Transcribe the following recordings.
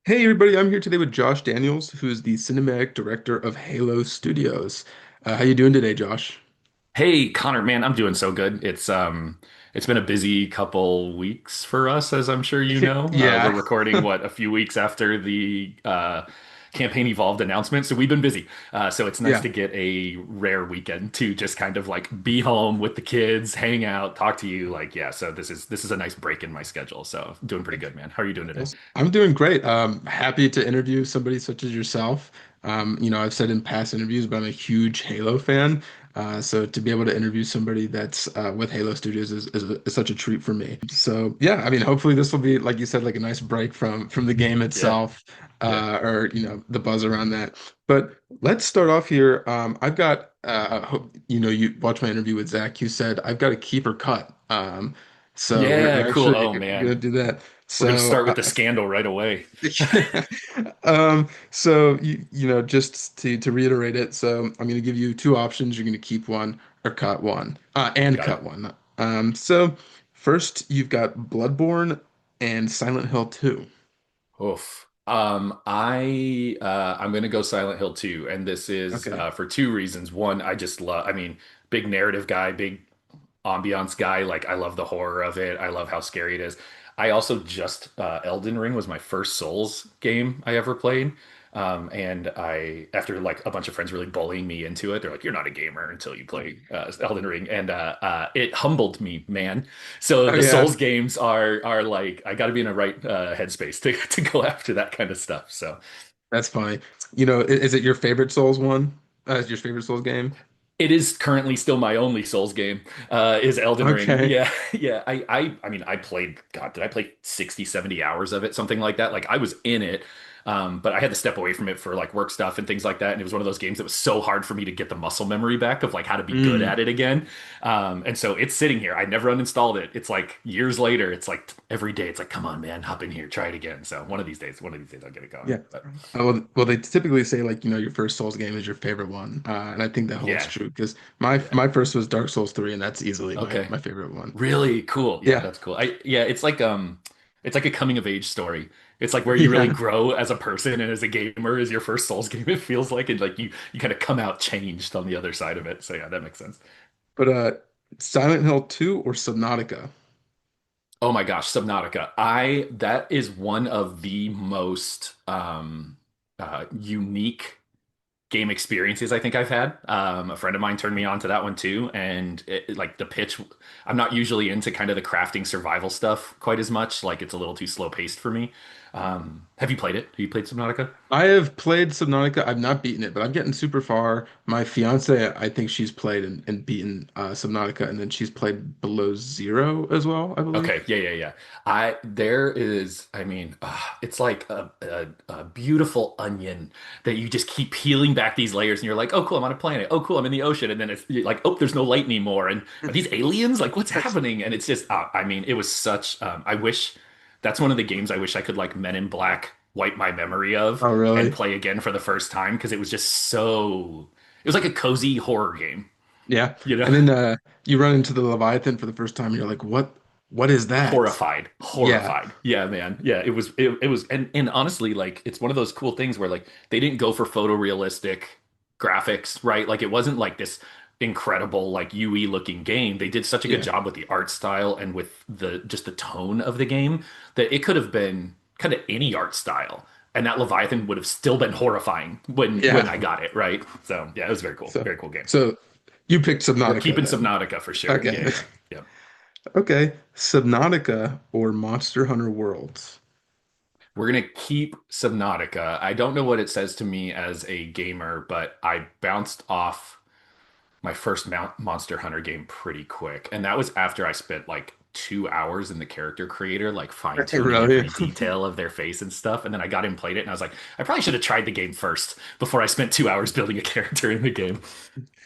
Hey everybody, I'm here today with Josh Daniels, who's the cinematic director of Halo Studios. How you doing today, Josh? Hey Connor, man, I'm doing so good. It's been a busy couple weeks for us, as I'm sure you know. We're Yeah, recording a few weeks after the campaign evolved announcement, so we've been busy. So it's nice yeah, to get a rare weekend to just kind of like be home with the kids, hang out, talk to you. Like, yeah, so this is a nice break in my schedule. So doing pretty good, man. How are you doing today? awesome. I'm doing great. Happy to interview somebody such as yourself. I've said in past interviews, but I'm a huge Halo fan. So to be able to interview somebody that's with Halo Studios is such a treat for me. So yeah, I mean, hopefully this will be, like you said, like a nice break from the game Yeah, itself, yeah. or the buzz around that. But let's start off here. I've got, I hope you watched my interview with Zach. You said I've got a keeper cut. So Yeah, we're cool. actually Oh gonna man. do that. We're gonna So start with the scandal right away. so just to reiterate it, so I'm going to give you two options. You're going to keep one or cut one, and Got it. cut one. So first you've got Bloodborne and Silent Hill 2. Oof. I'm gonna go Silent Hill 2, and this is Okay. for two reasons. One, I just love, I mean, big narrative guy, big ambiance guy. Like I love the horror of it. I love how scary it is. I also just Elden Ring was my first Souls game I ever played. And I after like a bunch of friends really bullying me into it, they're like, "You're not a gamer until you play Elden Ring," and it humbled me, man. So Oh the yeah, Souls games are like I got to be in a right headspace to go after that kind of stuff. So that's funny. Is it your favorite Souls one? Is your favorite Souls game? it is currently still my only Souls game, is Elden Ring. Okay. Yeah, yeah. I mean, I played, God, did I play 60, 70 hours of it, something like that? Like I was in it, but I had to step away from it for like work stuff and things like that. And it was one of those games that was so hard for me to get the muscle memory back of like how to be good Mm. at it again. And so it's sitting here. I never uninstalled it. It's like years later, it's like every day, it's like, come on, man, hop in here, try it again. So one of these days I'll get it going. Yeah. But Well, they typically say like, your first Souls game is your favorite one. And I think that holds yeah, true because my first was Dark Souls 3, and that's easily my, okay. my favorite one. Really cool. Yeah, Yeah. that's cool. Yeah, it's like a coming of age story. It's like where you really Yeah. grow as a person and as a gamer is your first Souls game, it feels like, and like you kind of come out changed on the other side of it. So yeah, that makes sense. But Silent Hill 2 or Subnautica? Oh my gosh, Subnautica. I that is one of the most unique game experiences I think I've had. A friend of mine turned me on to that one too, and like the pitch, I'm not usually into kind of the crafting survival stuff quite as much. Like it's a little too slow paced for me. Have you played it? Have you played Subnautica? I have played Subnautica. I've not beaten it, but I'm getting super far. My fiance, I think she's played and beaten Subnautica, and then she's played Below Zero as well, I believe. Okay, yeah, yeah, yeah. There is, I mean, it's like a beautiful onion that you just keep peeling back these layers, and you're like, oh, cool, I'm on a planet. Oh, cool, I'm in the ocean, and then it's you're like, oh, there's no light anymore, and are these aliens? Like, what's happening? And it's just, I mean, it was such. I wish that's one of the games I wish I could like Men in Black wipe my memory of Oh, and really? play again for the first time because it was just so. It was like a cozy horror game, Yeah. you know? And then you run into the Leviathan for the first time, and you're like, what is that? Horrified, Yeah. horrified. Yeah, man. Yeah, it was and honestly like it's one of those cool things where like they didn't go for photorealistic graphics, right? Like it wasn't like this incredible like UE looking game. They did such a good Yeah. job with the art style and with the just the tone of the game that it could have been kind of any art style. And that Leviathan would have still been horrifying when Yeah. I got it, right? So yeah, it was very cool. So Very cool game. so you picked We're Subnautica keeping then. Subnautica for sure. Yeah, Okay. yeah. Yeah. Okay. Subnautica or Monster Hunter Worlds? We're gonna keep Subnautica. I don't know what it says to me as a gamer, but I bounced off my first Monster Hunter game pretty quick, and that was after I spent like 2 hours in the character creator, like fine tuning Really? every detail of their face and stuff. And then I got in, played it, and I was like, I probably should have tried the game first before I spent 2 hours building a character in the game.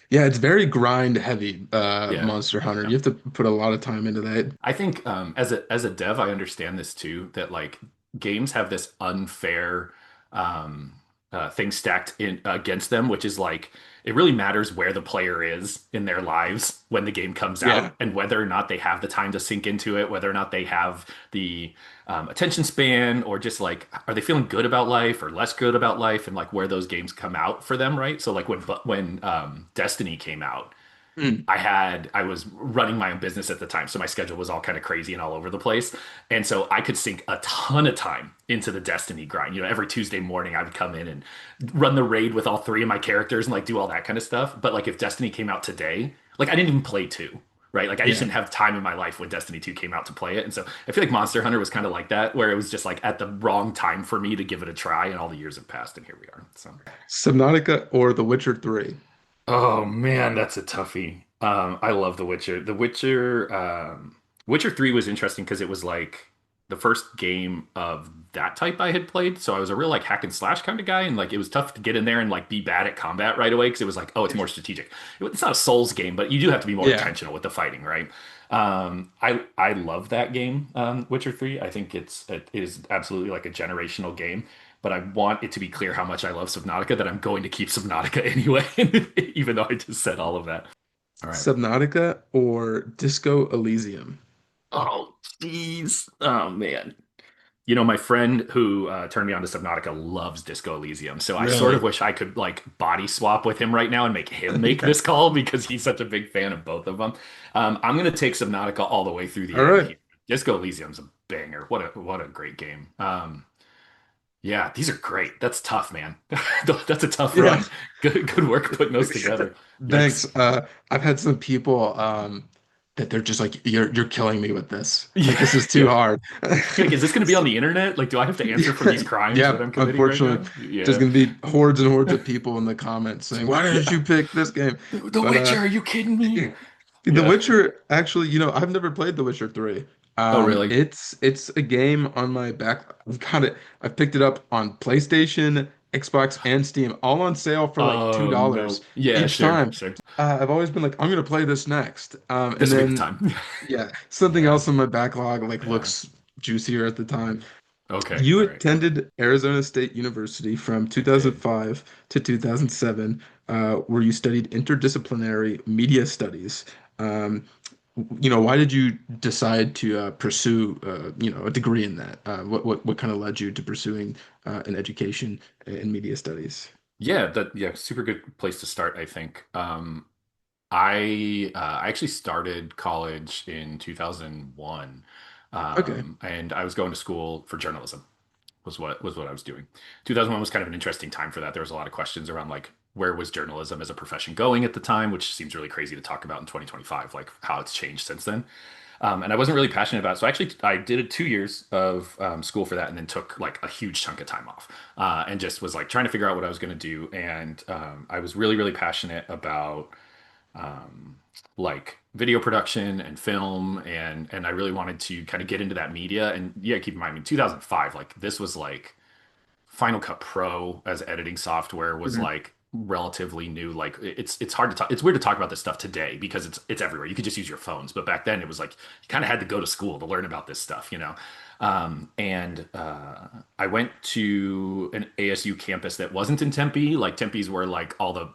Yeah, it's very grind heavy, Yeah. Monster Hunter. Yeah. You have to put a lot of time into that. I think as a dev, I understand this too, that like games have this unfair um things stacked in against them, which is like it really matters where the player is in their lives when the game comes Yeah. out, and whether or not they have the time to sink into it, whether or not they have the attention span, or just like are they feeling good about life or less good about life, and like where those games come out for them, right? So like when Destiny came out. Mm. I was running my own business at the time, so my schedule was all kind of crazy and all over the place. And so I could sink a ton of time into the Destiny grind. You know, every Tuesday morning I would come in and run the raid with all three of my characters and like do all that kind of stuff. But like if Destiny came out today, like I didn't even play 2, right? Like I just Yeah. didn't have time in my life when Destiny 2 came out to play it. And so I feel like Monster Hunter was kind of like that, where it was just like at the wrong time for me to give it a try, and all the years have passed and here we are. So Subnautica or The Witcher 3? oh man, that's a toughie. I love The Witcher. Witcher 3 was interesting because it was like the first game of that type I had played. So I was a real like hack and slash kind of guy, and like it was tough to get in there and like be bad at combat right away because it was like, oh, it's more strategic. It's not a Souls game, but you do have to be more Yeah. intentional with the fighting, right? I love that game, Witcher 3. I think it is absolutely like a generational game. But I want it to be clear how much I love Subnautica, that I'm going to keep Subnautica anyway, even though I just said all of that. All right. Subnautica or Disco Elysium? Oh, jeez. Oh, man. You know, my friend who turned me on to Subnautica loves Disco Elysium. So I sort of Really? wish I could like body swap with him right now and make him make this call because he's such a big fan of both of them. I'm going to take Subnautica all the way through the All end right. here. Disco Elysium's a banger. What a great game. Yeah, these are great. That's tough, man. That's a tough Yeah. run. Good work putting those together. Thanks. Yikes. I've had some people that they're just like, you're killing me with this. Like Yeah, this is too yeah. hard. Like, is this going to be on the internet? Like, do I have to answer for these crimes that Yeah, I'm committing right unfortunately, now? there's Yeah. gonna be hordes and hordes of people in the comments saying, "Why didn't Yeah. you pick this game?" The But Witcher, are you kidding me? The Yeah. Witcher, actually, I've never played The Witcher 3. Oh, really? It's a game on my back. I've got it. I picked it up on PlayStation, Xbox, and Steam, all on sale for like Oh, $2 no. Yeah, each sure, time. sure. I've always been like, I'm gonna play this next. And This will be the then time. yeah, something Yeah. else on my backlog like Yeah. looks juicier at the time. Okay. You All right. Cool. attended Arizona State University from I did. 2005 to 2007, where you studied interdisciplinary media studies. Um, why did you decide to pursue, a degree in that? What kind of led you to pursuing an education in media studies? Yeah, super good place to start, I think. I actually started college in 2001, Okay. and I was going to school for journalism. Was what I was doing. 2001 was kind of an interesting time for that. There was a lot of questions around like where was journalism as a profession going at the time, which seems really crazy to talk about in 2025, like how it's changed since then. And I wasn't really passionate about it. So actually, I did 2 years of school for that, and then took like a huge chunk of time off, and just was like trying to figure out what I was going to do. And I was really, really passionate about um, like video production and film, and I really wanted to kind of get into that media. And yeah, keep in mind, I mean, 2005, like this was like Final Cut Pro as editing software was Mhm. like relatively new. Like it's hard to talk. It's weird to talk about this stuff today because it's everywhere. You could just use your phones, but back then it was like you kind of had to go to school to learn about this stuff, you know. And I went to an ASU campus that wasn't in Tempe. Like Tempe's where like all the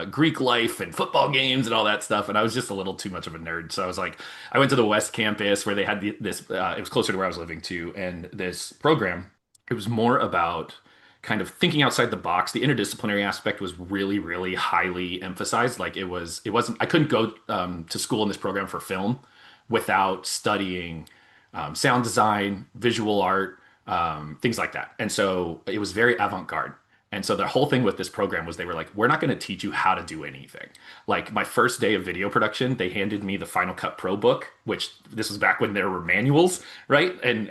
Greek life and football games and all that stuff. And I was just a little too much of a nerd. So I was like, I went to the West Campus where they had this, it was closer to where I was living too. And this program, it was more about kind of thinking outside the box. The interdisciplinary aspect was really, really highly emphasized. Like it wasn't, I couldn't go to school in this program for film without studying sound design, visual art, things like that. And so it was very avant-garde. And so the whole thing with this program was they were like, we're not going to teach you how to do anything. Like my first day of video production, they handed me the Final Cut Pro book, which this was back when there were manuals, right? And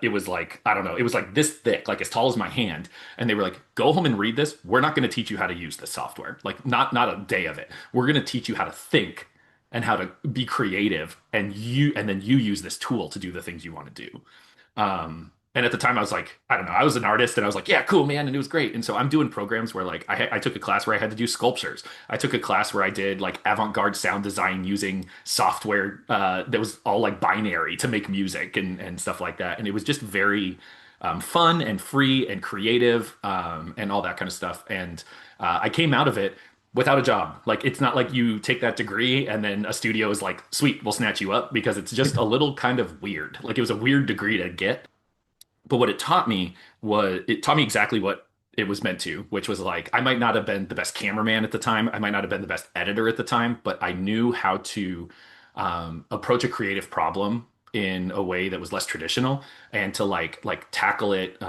it was like, I don't know, it was like this thick, like as tall as my hand. And they were like, go home and read this. We're not going to teach you how to use this software. Like not a day of it. We're going to teach you how to think and how to be creative, and then you use this tool to do the things you want to do. And at the time, I was like, I don't know, I was an artist, and I was like, yeah, cool, man, and it was great. And so I'm doing programs where like I took a class where I had to do sculptures. I took a class where I did like avant-garde sound design using software that was all like binary to make music and stuff like that. And it was just very fun and free and creative and all that kind of stuff. And I came out of it without a job. Like it's not like you take that degree and then a studio is like, sweet, we'll snatch you up because it's just a little kind of weird. Like it was a weird degree to get. But what it taught me was it taught me exactly what it was meant to, which was like I might not have been the best cameraman at the time, I might not have been the best editor at the time, but I knew how to approach a creative problem in a way that was less traditional and to like tackle it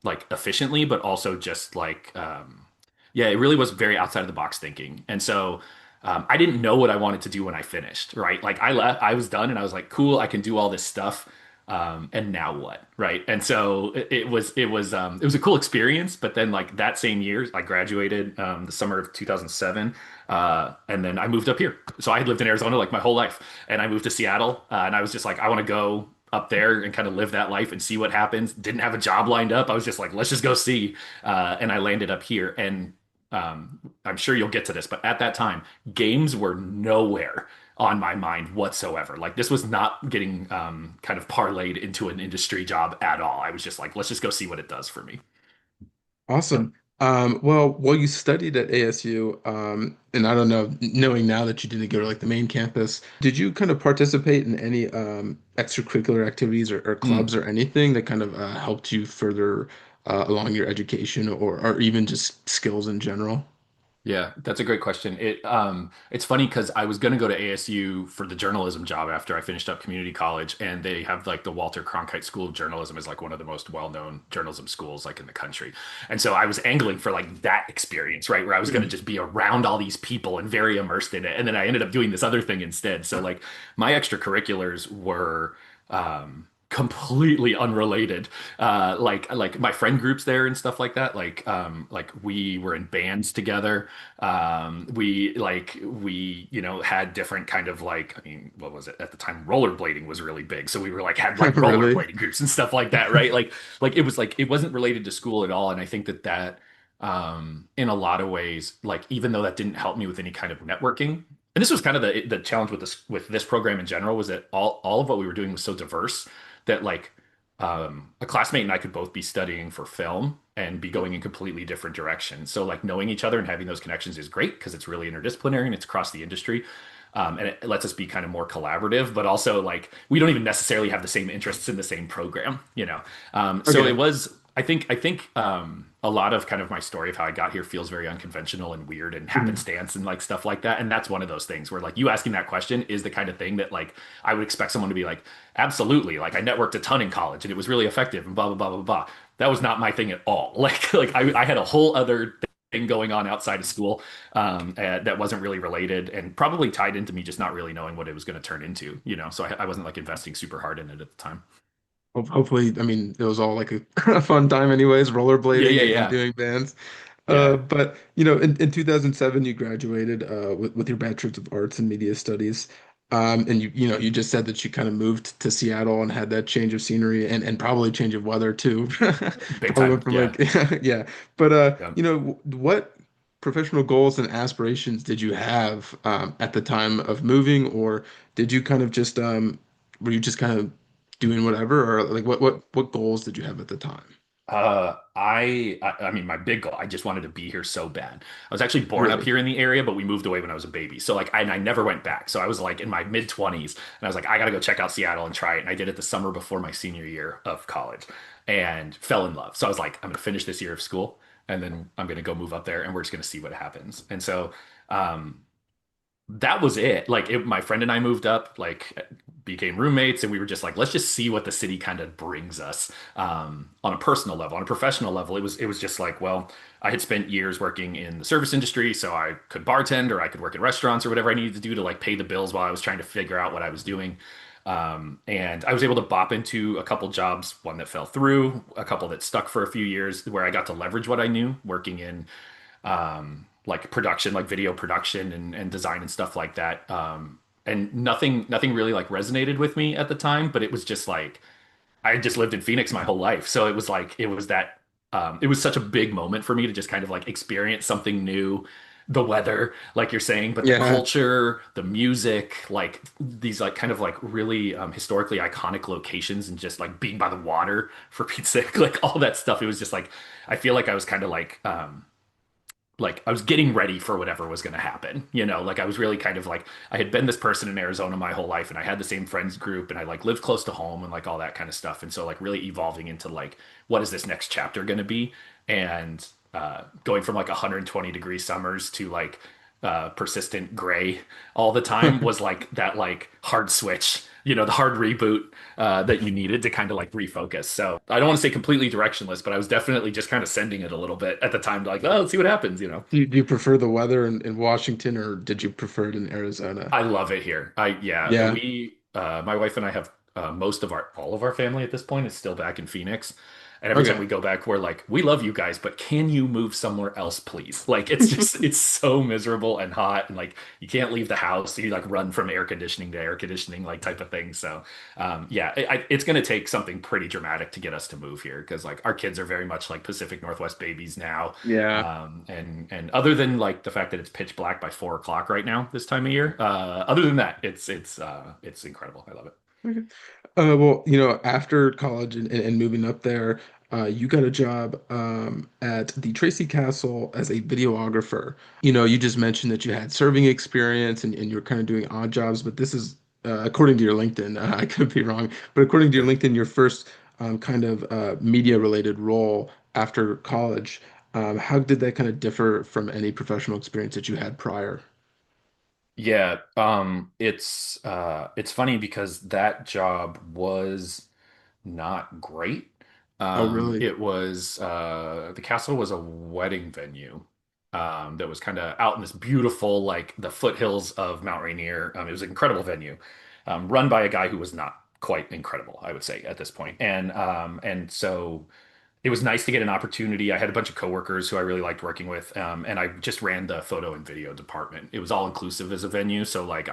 like efficiently, but also just like yeah, it really was very outside of the box thinking. And so I didn't know what I wanted to do when I finished, right? Like I left, I was done and I was like, cool, I can do all this stuff. And now what? Right. And so it was a cool experience. But then like that same year, I graduated the summer of 2007. And then I moved up here. So I had lived in Arizona like my whole life. And I moved to Seattle. And I was just like, I want to go up there and kind of live that life and see what happens. Didn't have a job lined up. I was just like, let's just go see. And I landed up here. And I'm sure you'll get to this, but at that time, games were nowhere on my mind whatsoever. Like this was not getting kind of parlayed into an industry job at all. I was just like, let's just go see what it does for me. Awesome. Well, you studied at ASU, and I don't know, knowing now that you didn't go to like the main campus, did you kind of participate in any extracurricular activities or Mm. clubs or anything that kind of helped you further along your education or even just skills in general? Yeah, that's a great question. It's funny because I was going to go to ASU for the journalism job after I finished up community college, and they have like the Walter Cronkite School of Journalism is like one of the most well-known journalism schools like in the country. And so I was angling for like that experience, right, where I was going to Mhm. just be around all these people and very immersed in it. And then I ended up doing this other thing instead. So like my extracurriculars were completely unrelated like my friend groups there and stuff like we were in bands together we you know had different kind of like I mean what was it at the time rollerblading was really big so we were like had like Really? rollerblading groups and stuff like that right like it was like it wasn't related to school at all and I think that in a lot of ways like even though that didn't help me with any kind of networking and this was kind of the challenge with this program in general was that all of what we were doing was so diverse that like a classmate and I could both be studying for film and be going in completely different directions. So like knowing each other and having those connections is great because it's really interdisciplinary and it's across the industry. And it lets us be kind of more collaborative, but also like we don't even necessarily have the same interests in the same program, you know. So it Okay. was, I think a lot of kind of my story of how I got here feels very unconventional and weird and Mhm. happenstance and like stuff like that. And that's one of those things where like you asking that question is the kind of thing that like I would expect someone to be like, absolutely, like I networked a ton in college and it was really effective and blah blah blah blah blah. That was not my thing at all. I had a whole other thing going on outside of school that wasn't really related and probably tied into me just not really knowing what it was going to turn into, you know. So I wasn't like investing super hard in it at the time. Hopefully, I mean, it was all like a, a fun time anyways, Yeah, rollerblading yeah, and yeah, doing bands. yeah. But in 2007, you graduated with your Bachelor's of Arts in Media Studies. And you just said that you kind of moved to Seattle and had that change of scenery and probably change of weather too. Big Probably time. went from Yeah. like, yeah. But Yeah. what professional goals and aspirations did you have at the time of moving, or did you kind of just were you just kind of doing whatever, or like what goals did you have at the time? I mean, my big goal, I just wanted to be here so bad. I was actually born up Really? here in the area, but we moved away when I was a baby. So like, and I never went back. So I was like in my mid 20s and I was like, I got to go check out Seattle and try it. And I did it the summer before my senior year of college and fell in love. So I was like, I'm going to finish this year of school and then I'm going to go move up there and we're just going to see what happens. And so, um, that was it. My friend and I moved up, like became roommates, and we were just like, let's just see what the city kind of brings us on a personal level. On a professional level, it was just like, well, I had spent years working in the service industry, so I could bartend or I could work in restaurants or whatever I needed to do to like pay the bills while I was trying to figure out what I was doing. And I was able to bop into a couple jobs, one that fell through, a couple that stuck for a few years, where I got to leverage what I knew working in like production, like video production and design and stuff like that. And nothing really like resonated with me at the time, but it was just like I had just lived in Phoenix my whole life. So it was such a big moment for me to just kind of like experience something new the weather, like you're saying, but the Yeah. culture, the music, like these like kind of like really historically iconic locations and just like being by the water for Pete's sake, like all that stuff. It was just like I feel like I was kind of like I was getting ready for whatever was going to happen, you know, like I was really kind of like I had been this person in Arizona my whole life and I had the same friends group and I like lived close to home and like all that kind of stuff. And so like really evolving into like what is this next chapter going to be? And going from like 120-degree summers to like persistent gray all the time was like that like hard switch, you know, the hard reboot that you needed to kind of like refocus. So I don't want to say completely directionless, but I was definitely just kind of sending it a little bit at the time, like, oh, let's see what happens, you know. Do you prefer the weather in Washington, or did you prefer it in Arizona? I love it here. Yeah, Yeah. we, my wife and I have most of all of our family at this point is still back in Phoenix. And every time Okay. we go back, we're like, we love you guys, but can you move somewhere else, please? Like, it's just, it's so miserable and hot. And like, you can't leave the house. You like run from air conditioning to air conditioning, like type of thing. So, yeah, it's going to take something pretty dramatic to get us to move here because like our kids are very much like Pacific Northwest babies now. Yeah. And other than like the fact that it's pitch black by 4 o'clock right now this time of year, other than that, it's incredible. I love it. Okay. Well, after college and moving up there, you got a job at the Tracy Castle as a videographer. You just mentioned that you had serving experience and you're kind of doing odd jobs, but this is, according to your LinkedIn, I could be wrong, but according to your Sure. LinkedIn, your first kind of media related role after college. How did that kind of differ from any professional experience that you had prior? Yeah, it's funny because that job was not great. Oh, really? It was the castle was a wedding venue that was kind of out in this beautiful like the foothills of Mount Rainier. It was an incredible venue, run by a guy who was not quite incredible, I would say, at this point. And so it was nice to get an opportunity. I had a bunch of coworkers who I really liked working with, and I just ran the photo and video department. It was all inclusive as a venue, so like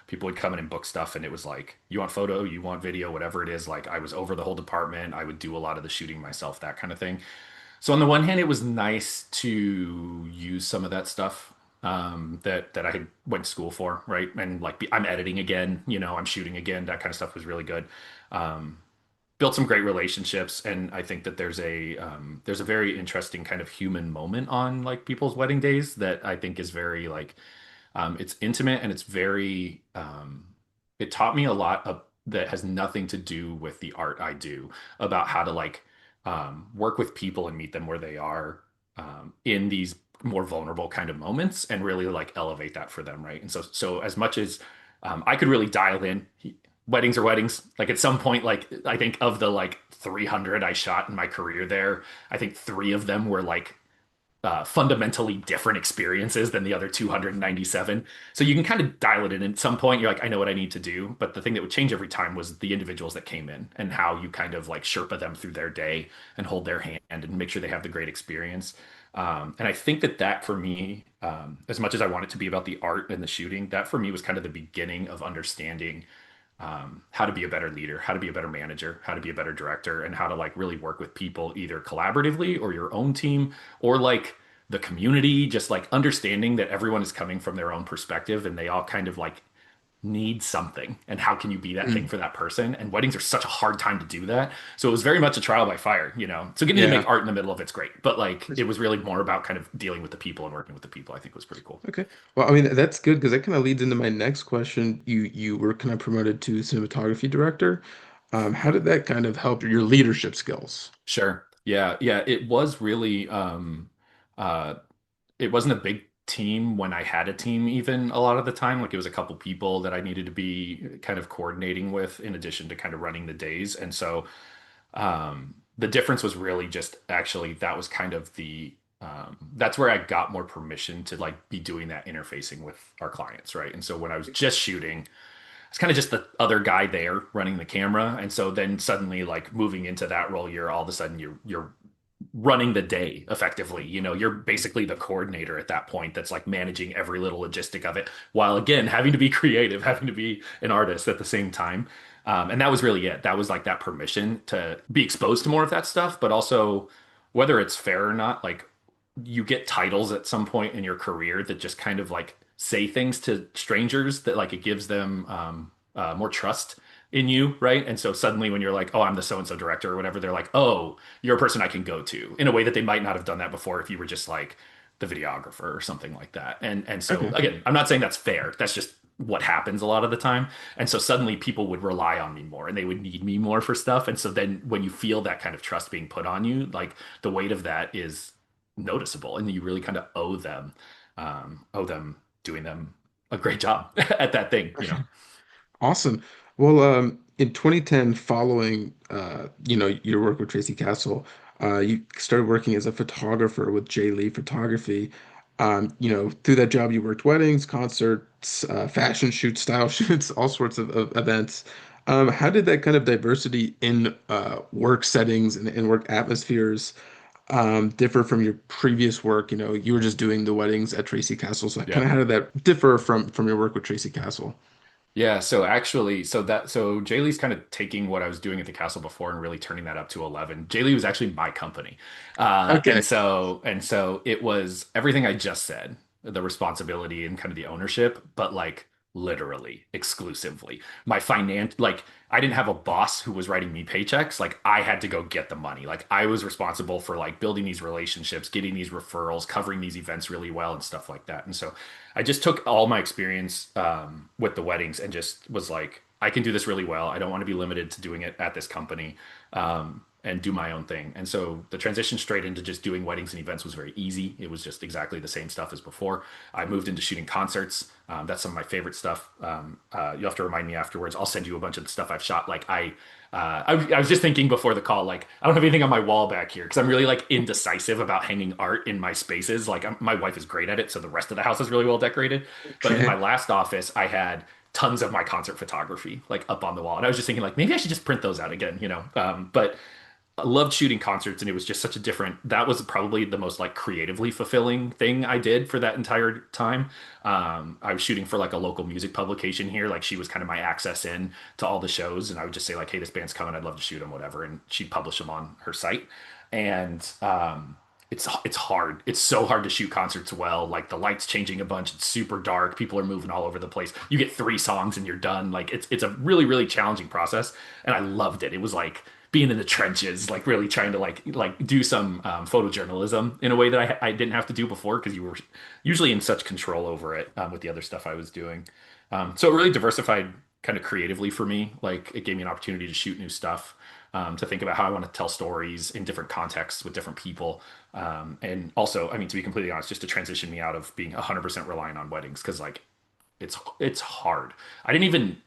people would come in and book stuff, and it was like, you want photo, you want video, whatever it is. Like I was over the whole department. I would do a lot of the shooting myself, that kind of thing. So on the one hand, it was nice to use some of that stuff that I had went to school for, right? And like I'm editing again, I'm shooting again. That kind of stuff was really good. Um, Built some great relationships, and I think that there's a very interesting kind of human moment on like people's wedding days that I think is very like it's intimate and it's very it taught me a lot of that has nothing to do with the art I do about how to like work with people and meet them where they are in these more vulnerable kind of moments and really like elevate that for them, right? And so as much as I could really dial in weddings are weddings. Like at some point, like I think of the like 300 I shot in my career there, I think three of them were like fundamentally different experiences than the other 297. So you can kind of dial it in. At some point, you're like, I know what I need to do. But the thing that would change every time was the individuals that came in and how you kind of like Sherpa them through their day and hold their hand and make sure they have the great experience. And I think that for me, as much as I want it to be about the art and the shooting, that for me was kind of the beginning of understanding how to be a better leader, how to be a better manager, how to be a better director, and how to like really work with people either collaboratively or your own team or like the community, just like understanding that everyone is coming from their own perspective and they all kind of like need something. And how can you be that thing Mm. for that person? And weddings are such a hard time to do that. So it was very much a trial by fire, you know. So getting to Yeah. make art in the middle of it's great. But like it was really more about kind of dealing with the people and working with the people, I think was pretty cool. Okay. Well, I mean, that's good because that kind of leads into my next question. You were kind of promoted to cinematography director. How did that kind of help your leadership skills? Sure. Yeah, yeah. It was really uh it wasn't a big team when I had a team even a lot of the time. Like it was a couple people that I needed to be kind of coordinating with in addition to kind of running the days. And so the difference was really just actually that was kind of the that's where I got more permission to like be doing that interfacing with our clients, right? And so when I was just shooting, it's kind of just the other guy there running the camera. And so then suddenly like moving into that role, you're all of a sudden you're running the day effectively. You know, you're basically the coordinator at that point that's like managing every little logistic of it, while again having to be creative, having to be an artist at the same time. And that was really it. That was like that permission to be exposed to more of that stuff, but also whether it's fair or not, like you get titles at some point in your career that just kind of like say things to strangers that like it gives them more trust in you, right? And so suddenly when you're like, oh, I'm the so and so director or whatever, they're like, oh, you're a person I can go to in a way that they might not have done that before if you were just like the videographer or something like that. And so Okay. again, I'm not saying that's fair. That's just what happens a lot of the time. And so suddenly people would rely on me more and they would need me more for stuff. And so then when you feel that kind of trust being put on you, like the weight of that is noticeable and you really kind of owe them doing them a great job at that thing, you know. Awesome. Well, in 2010, following your work with Tracy Castle, you started working as a photographer with Jay Lee Photography. Through that job, you worked weddings, concerts, fashion shoots, style shoots, all sorts of events. How did that kind of diversity in work settings and work atmospheres differ from your previous work? You know, you were just doing the weddings at Tracy Castle, so kind Yeah. of how did that differ from your work with Tracy Castle? Yeah, so actually, so Jaylee's kind of taking what I was doing at the castle before and really turning that up to 11. Jaylee was actually my company. And Okay. so it was everything I just said, the responsibility and kind of the ownership, but like literally exclusively. Like I didn't have a boss who was writing me paychecks. Like I had to go get the money. Like I was responsible for like building these relationships, getting these referrals, covering these events really well and stuff like that. And so I just took all my experience with the weddings and just was like, I can do this really well. I don't want to be limited to doing it at this company and do my own thing. And so the transition straight into just doing weddings and events was very easy. It was just exactly the same stuff as before. I moved into shooting concerts. That's some of my favorite stuff. You'll have to remind me afterwards. I'll send you a bunch of the stuff I've shot. I was just thinking before the call, like I don't have anything on my wall back here because I'm really like indecisive about hanging art in my spaces. My wife is great at it, so the rest of the house is really well decorated. But in my Okay. last office, I had tons of my concert photography like up on the wall, and I was just thinking like maybe I should just print those out again, you know. But I loved shooting concerts, and it was just such a different. That was probably the most like creatively fulfilling thing I did for that entire time. I was shooting for like a local music publication here. Like she was kind of my access in to all the shows, and I would just say like, "Hey, this band's coming. I'd love to shoot them, whatever." And she'd publish them on her site. And it's hard. It's so hard to shoot concerts well. Like the lights changing a bunch. It's super dark. People are moving all over the place. You get three songs and you're done. Like it's a really challenging process, and I loved it. It was like being in the trenches, like really trying to like do some photojournalism in a way that I didn't have to do before because you were usually in such control over it with the other stuff I was doing. So it really diversified kind of creatively for me. Like it gave me an opportunity to shoot new stuff, to think about how I want to tell stories in different contexts with different people. And also, I mean, to be completely honest, just to transition me out of being 100% reliant on weddings because like it's hard. I didn't even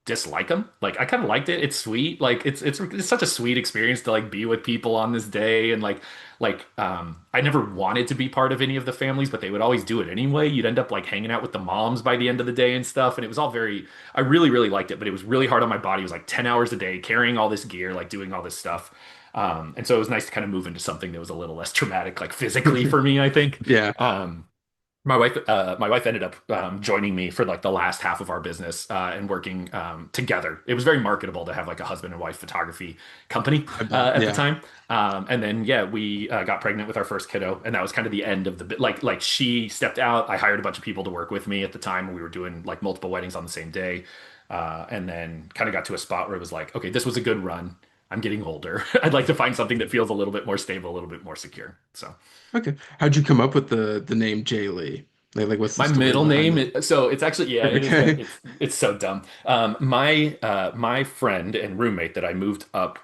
dislike them. Like I kind of liked it. It's sweet. Like it's such a sweet experience to like be with people on this day and I never wanted to be part of any of the families, but they would always do it anyway. You'd end up like hanging out with the moms by the end of the day and stuff, and it was all very I really liked it, but it was really hard on my body. It was like 10 hours a day carrying all this gear, like doing all this stuff. And so it was nice to kind of move into something that was a little less traumatic, like physically for me, I think. Yeah. My wife ended up joining me for like the last half of our business and working together. It was very marketable to have like a husband and wife photography company I bet. at the Yeah. time. And then yeah, we got pregnant with our first kiddo, and that was kind of the end of the bit. Like she stepped out. I hired a bunch of people to work with me at the time. We were doing like multiple weddings on the same day, and then kind of got to a spot where it was like, okay, this was a good run. I'm getting older. I'd like to find something that feels a little bit more stable, a little bit more secure. So. Okay. How'd you come up with the name Jay Lee? What's the My story middle behind name it? so it's actually yeah, it is Okay. it's so dumb. My friend and roommate that I moved up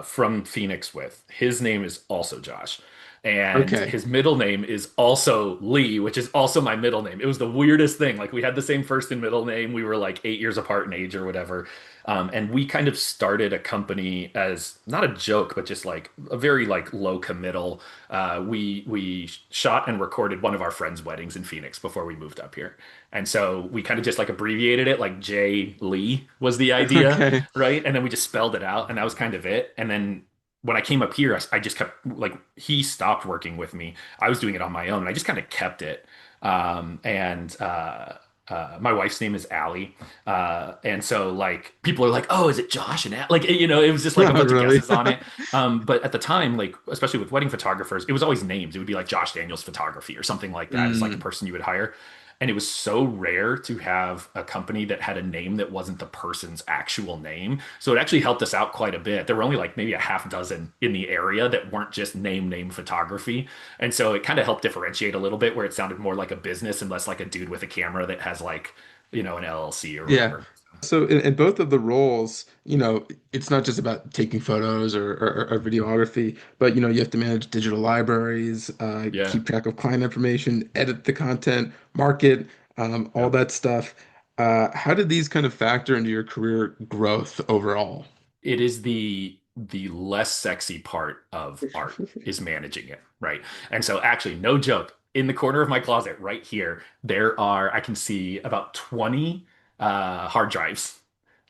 from Phoenix with, his name is also Josh. And Okay. his middle name is also Lee, which is also my middle name. It was the weirdest thing. Like we had the same first and middle name. We were like 8 years apart in age or whatever. And we kind of started a company as not a joke, but just like a very like low committal. We shot and recorded one of our friends' weddings in Phoenix before we moved up here, and so we kind of just like abbreviated it, like J Lee was the idea, Okay. right? And then we just spelled it out, and that was kind of it. And then when I came up here, I just kept like he stopped working with me. I was doing it on my own, and I just kind of kept it. And my wife's name is Allie. And so like people are like, oh, is it Josh and Like, it was just like a Not bunch of really. guesses on it. But at the time, like, especially with wedding photographers, it was always names. It would be like Josh Daniels Photography or something like that as like the Mm, person you would hire. And it was so rare to have a company that had a name that wasn't the person's actual name. So it actually helped us out quite a bit. There were only like maybe a half dozen in the area that weren't just name photography. And so it kind of helped differentiate a little bit where it sounded more like a business and less like a dude with a camera that has like, an LLC or yeah. whatever. So in both of the roles, it's not just about taking photos or videography, but you have to manage digital libraries, Yeah. keep track of client information, edit the content, market, all Yep. that stuff. How did these kind of factor into your career growth overall? It is the less sexy part of art is managing it, right? And so actually, no joke, in the corner of my closet right here, I can see about 20 hard drives,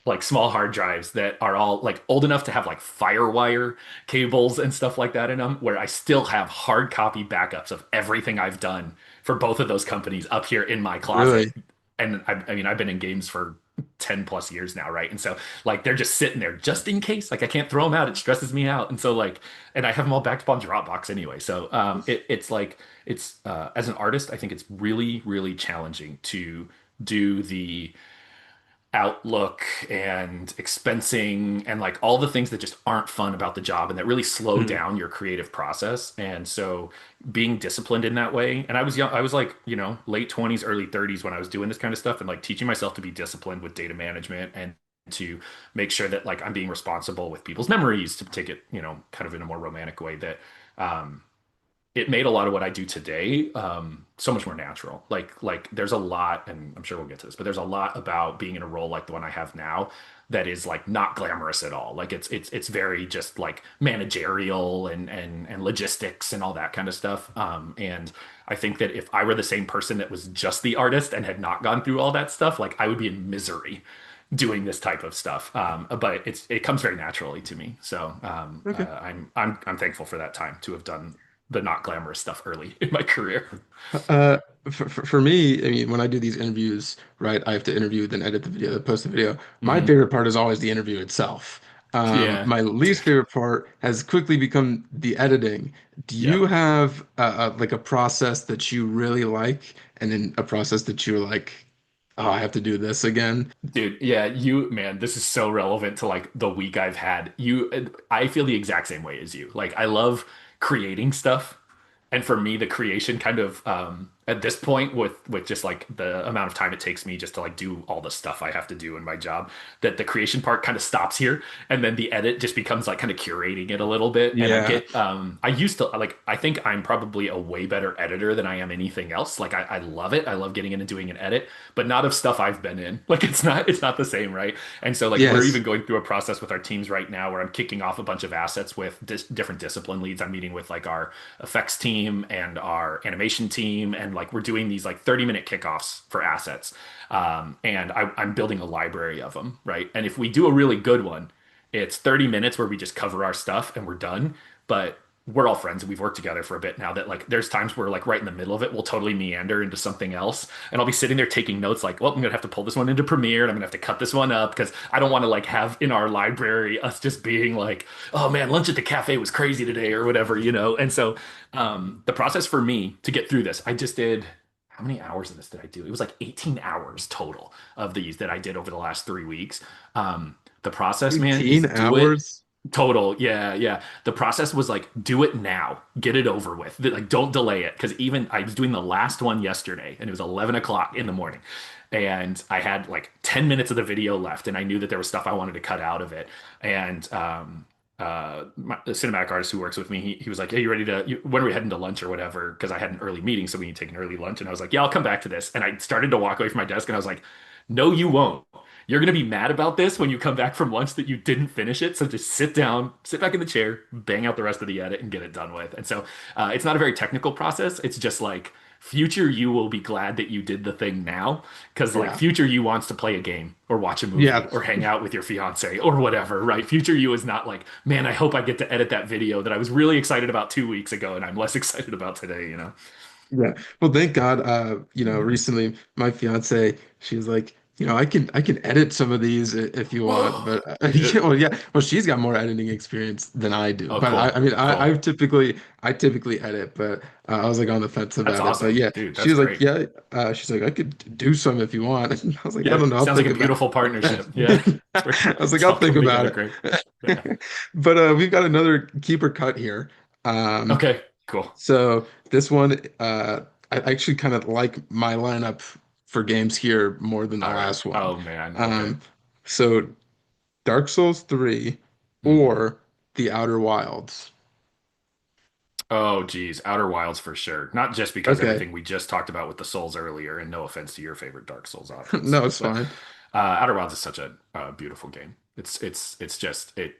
like small hard drives that are all like old enough to have like firewire cables and stuff like that in them, where I still have hard copy backups of everything I've done for both of those companies up here in my closet. Really? And I mean, I've been in games for 10 plus years now, right? And so like they're just sitting there just in case. Like I can't throw them out. It stresses me out. And so like, and I have them all backed up on Dropbox anyway. So it's like it's as an artist, I think it's really, really challenging to do the outlook and expensing and like all the things that just aren't fun about the job and that really slow Hmm. down your creative process. And so being disciplined in that way, and I was young, I was like, late 20s, early 30s when I was doing this kind of stuff and like teaching myself to be disciplined with data management and to make sure that like I'm being responsible with people's memories to take it, kind of in a more romantic way that um it made a lot of what I do today so much more natural. Like there's a lot, and I'm sure we'll get to this, but there's a lot about being in a role like the one I have now that is like not glamorous at all. Like it's very just like managerial and logistics and all that kind of stuff. And I think that if I were the same person that was just the artist and had not gone through all that stuff, like I would be in misery doing this type of stuff. But it comes very naturally to me. So Okay. I'm thankful for that time to have done the not glamorous stuff early in my career. Uh, for me, I mean, when I do these interviews, right, I have to interview, then edit the video, then post the video. My Mhm. favorite part is always the interview itself. Yeah, My least dude. favorite part has quickly become the editing. Do you Yep. have like a process that you really like, and then a process that you're like, oh, I have to do this again? Dude, yeah, man, this is so relevant to like the week I've had. I feel the exact same way as you. Like, I love creating stuff. And for me, the creation kind of at this point with just like the amount of time it takes me just to like do all the stuff I have to do in my job, that the creation part kind of stops here, and then the edit just becomes like kind of curating it a little bit. And Yeah. I used to like I think I'm probably a way better editor than I am anything else. Like I love it. I love getting in and doing an edit, but not of stuff I've been in. Like it's not the same, right? And so like we're Yes. even going through a process with our teams right now where I'm kicking off a bunch of assets with different discipline leads. I'm meeting with like our effects team and our animation team, and like we're doing these like 30-minute kickoffs for assets. And I'm building a library of them, right? And if we do a really good one, it's 30 minutes where we just cover our stuff and we're done. But we're all friends and we've worked together for a bit now that like there's times where like right in the middle of it we'll totally meander into something else, and I'll be sitting there taking notes like, well, I'm gonna have to pull this one into Premiere and I'm gonna have to cut this one up because I don't want to like have in our library us just being like, oh man, lunch at the cafe was crazy today or whatever. And so the process for me to get through this, I just did, how many hours of this did I do? It was like 18 hours total of these that I did over the last 3 weeks. The process, man, is 18 do it. hours? Total, yeah, yeah. The process was like, do it now, get it over with. Like, don't delay it. Because even I was doing the last one yesterday, and it was 11 o'clock in the morning, and I had like 10 minutes of the video left, and I knew that there was stuff I wanted to cut out of it. And the cinematic artist who works with me, he was like, "Hey, you ready to? When are we heading to lunch or whatever?" Because I had an early meeting, so we need to take an early lunch. And I was like, "Yeah, I'll come back to this." And I started to walk away from my desk, and I was like, "No, you won't. You're going to be mad about this when you come back from lunch that you didn't finish it. So just sit down, sit back in the chair, bang out the rest of the edit, and get it done with." And so it's not a very technical process. It's just like future you will be glad that you did the thing now, because like Yeah. future you wants to play a game or watch a movie Yeah. or hang out with your fiance or whatever, right? Future you is not like, man, I hope I get to edit that video that I was really excited about 2 weeks ago and I'm less excited about today. Yeah. Well, thank God, recently my fiance, she's like, I can edit some of these if you want, but Yeah. yeah, well, she's got more editing experience than I do. Oh, But I cool. mean, I Cool. typically edit, but I was like on the fence That's about it. But awesome. yeah, Dude, she that's was like, great. yeah, she's like, I could do some if you want. And I was like, I Yeah. don't know, I'll Sounds like think a about beautiful partnership. Yeah. it. I was like, It's I'll all think coming about together it. great. Yeah. But we've got another keeper cut here. Um, Okay, cool. so this one, I actually kind of like my lineup for games here more than the All right. last one. Oh man. Okay. Um, so Dark Souls 3 hmm or The Outer Wilds. Oh geez, Outer Wilds for sure. Not just because Okay, everything we just talked about with the Souls earlier, and no offense to your favorite Dark Souls audience, no, it's but fine. Outer Wilds is such a beautiful game. It's just it.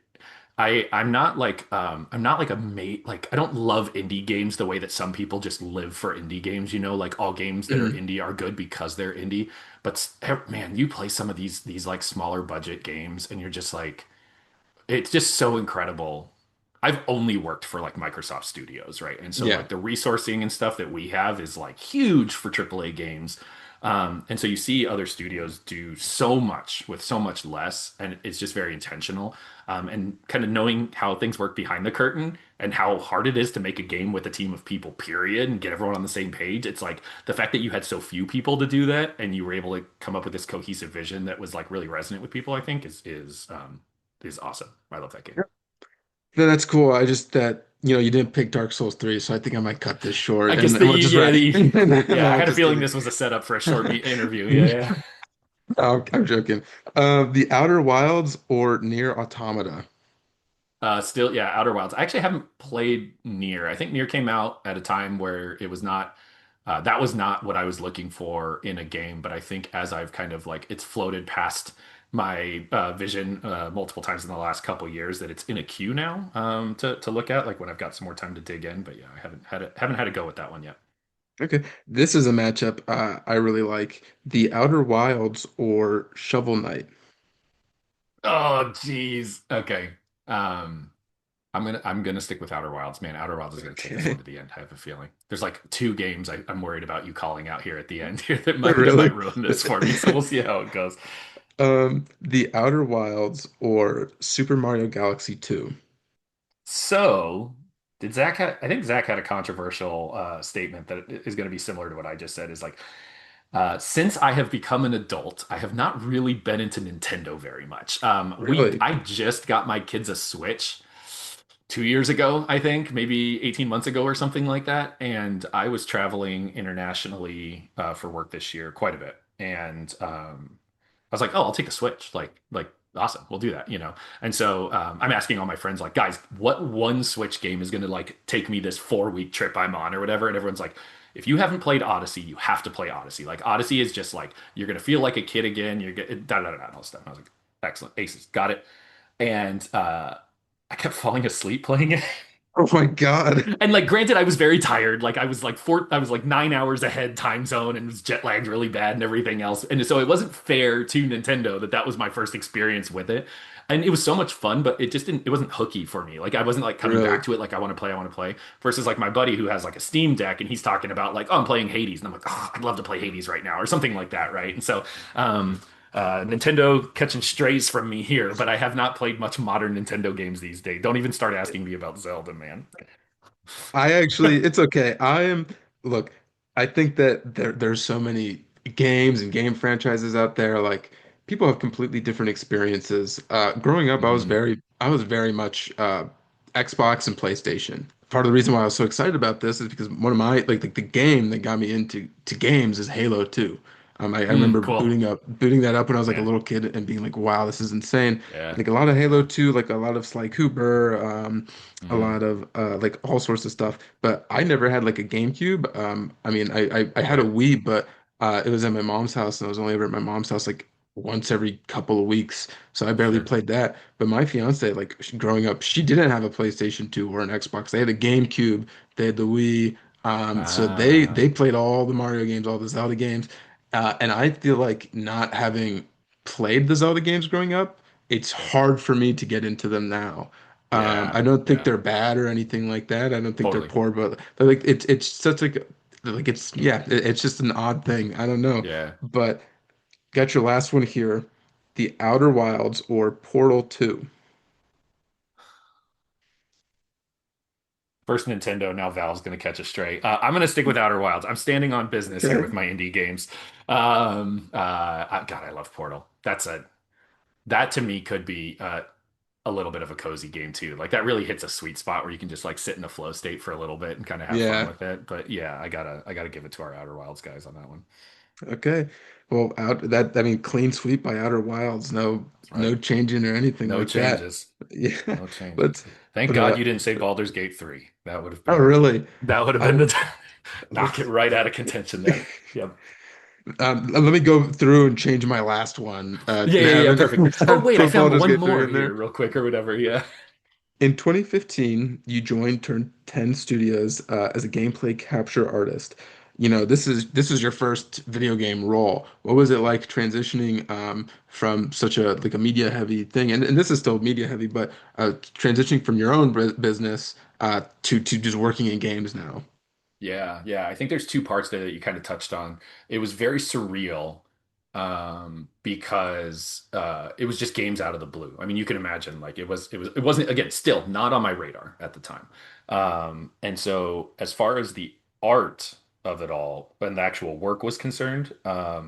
I'm not like a mate like I don't love indie games the way that some people just live for indie games, you know, like all games that are Mhm. indie are good because they're indie. But man, you play some of these like smaller budget games and you're just like it's just so incredible. I've only worked for like Microsoft Studios, right? And so Yeah, like the resourcing and stuff that we have is like huge for AAA games. And so you see other studios do so much with so much less, and it's just very intentional. And kind of knowing how things work behind the curtain and how hard it is to make a game with a team of people, period, and get everyone on the same page. It's like the fact that you had so few people to do that, and you were able to come up with this cohesive vision that was like really resonant with people. I think is awesome. I love that game. no, that's cool. I just that you didn't pick Dark Souls 3, so I think I might cut this I short guess and we'll just wrap. yeah, No, I I'm had a just feeling kidding. this was a setup for a short interview. Yeah, yeah. No, I'm joking. The Outer Wilds or Near Automata. Still, yeah, Outer Wilds. I actually haven't played Nier. I think Nier came out at a time where it was not, that was not what I was looking for in a game. But I think as I've kind of like, it's floated past my vision multiple times in the last couple years that it's in a queue now to look at, like when I've got some more time to dig in. But yeah, I haven't had a go with that one yet. Okay, this is a matchup I really like. The Outer Wilds or Shovel Knight. Oh, geez. Okay. Um, I'm gonna stick with Outer Wilds, man. Outer Wilds is gonna take this one Okay, to the end. I have a feeling. There's like two games I'm worried about you calling out here at the end here that really? might ruin this for me. So we'll see how it goes. The Outer Wilds or Super Mario Galaxy 2. So did Zach had I think Zach had a controversial statement that is going to be similar to what I just said. Is like since I have become an adult, I have not really been into Nintendo very much. Really? I just got my kids a Switch 2 years ago, I think, maybe 18 months ago or something like that. And I was traveling internationally for work this year quite a bit. And I was like, oh, I'll take a Switch. Like, awesome, we'll do that, you know. And so I'm asking all my friends, like, guys, what one Switch game is going to like take me this 4 week trip I'm on or whatever? And everyone's like, if you haven't played Odyssey, you have to play Odyssey. Like, Odyssey is just like you're going to feel like a kid again. You're get da da da da all stuff. And I was like, excellent, aces, got it. And I kept falling asleep playing it. Oh my God. And like, granted, I was very tired. Like, I was like 9 hours ahead time zone and was jet lagged really bad and everything else. And so it wasn't fair to Nintendo that that was my first experience with it. And it was so much fun, but it just didn't. It wasn't hooky for me. Like, I wasn't like coming back Really? to it. Like, I want to play, I want to play. Versus like my buddy who has like a Steam Deck and he's talking about like, oh, I'm playing Hades, and I'm like, oh, I'd love to play Hades right now or something like that, right? And so, Nintendo catching strays from me here, but I have not played much modern Nintendo games these days. Don't even start asking me about Zelda, man. It's okay. Look, I think that there's so many games and game franchises out there. Like people have completely different experiences. Growing up, Mhm. I was very much Xbox and PlayStation. Part of the reason why I was so excited about this is because one of my like the game that got me into to games is Halo 2. I remember Cool. booting that up when I was like a Yeah. little kid and being like, wow, this is insane. Yeah. Like a lot of Halo 2, like a lot of Sly Cooper, a hmm lot of like all sorts of stuff. But I never had like a GameCube. I mean, I had a Okay. Wii, but it was at my mom's house, and I was only ever at my mom's house like once every couple of weeks, so I barely Sure. played that. But my fiance, like growing up, she didn't have a PlayStation 2 or an Xbox. They had a GameCube, they had the Wii. So they Ah, played all the Mario games, all the Zelda games, and I feel like not having played the Zelda games growing up, it's hard for me to get into them now. I yeah. don't think Yeah. they're bad or anything like that. I don't think they're Totally. poor, but like it's such like like it's yeah, it's just an odd thing. I don't know. Yeah. But got your last one here. The Outer Wilds or Portal 2. First Nintendo, now Valve's going to catch a stray. I'm going to stick with Outer Wilds. I'm standing on business here Okay. with my indie games. God, I love Portal. That to me could be a little bit of a cozy game too. Like that really hits a sweet spot where you can just like sit in a flow state for a little bit and kind of have fun Yeah. with it. But yeah, I gotta give it to our Outer Wilds guys on that one. Okay. Well, I mean clean sweep by Outer Wilds. No That's no right. changing or anything No like that. changes. Yeah. No changes. But Thank but God you didn't say Baldur's Gate 3. oh really? That would have been Oh, the knock it right out of contention there. Yep. let me go through and change my last one. Yeah, And yeah, yeah, have perfect. Oh, wait, I put found Baldur's one Gate 3 more in here there. real quick or whatever. Yeah. In 2015, you joined Turn 10 Studios as a gameplay capture artist. This is your first video game role. What was it like transitioning from such a like a media heavy thing? And this is still media heavy, but transitioning from your own business to just working in games now. Yeah, yeah. I think there's two parts there that you kind of touched on. It was very surreal because it was just games out of the blue. I mean, you can imagine like it wasn't again still not on my radar at the time. And so as far as the art of it all and the actual work was concerned, yeah.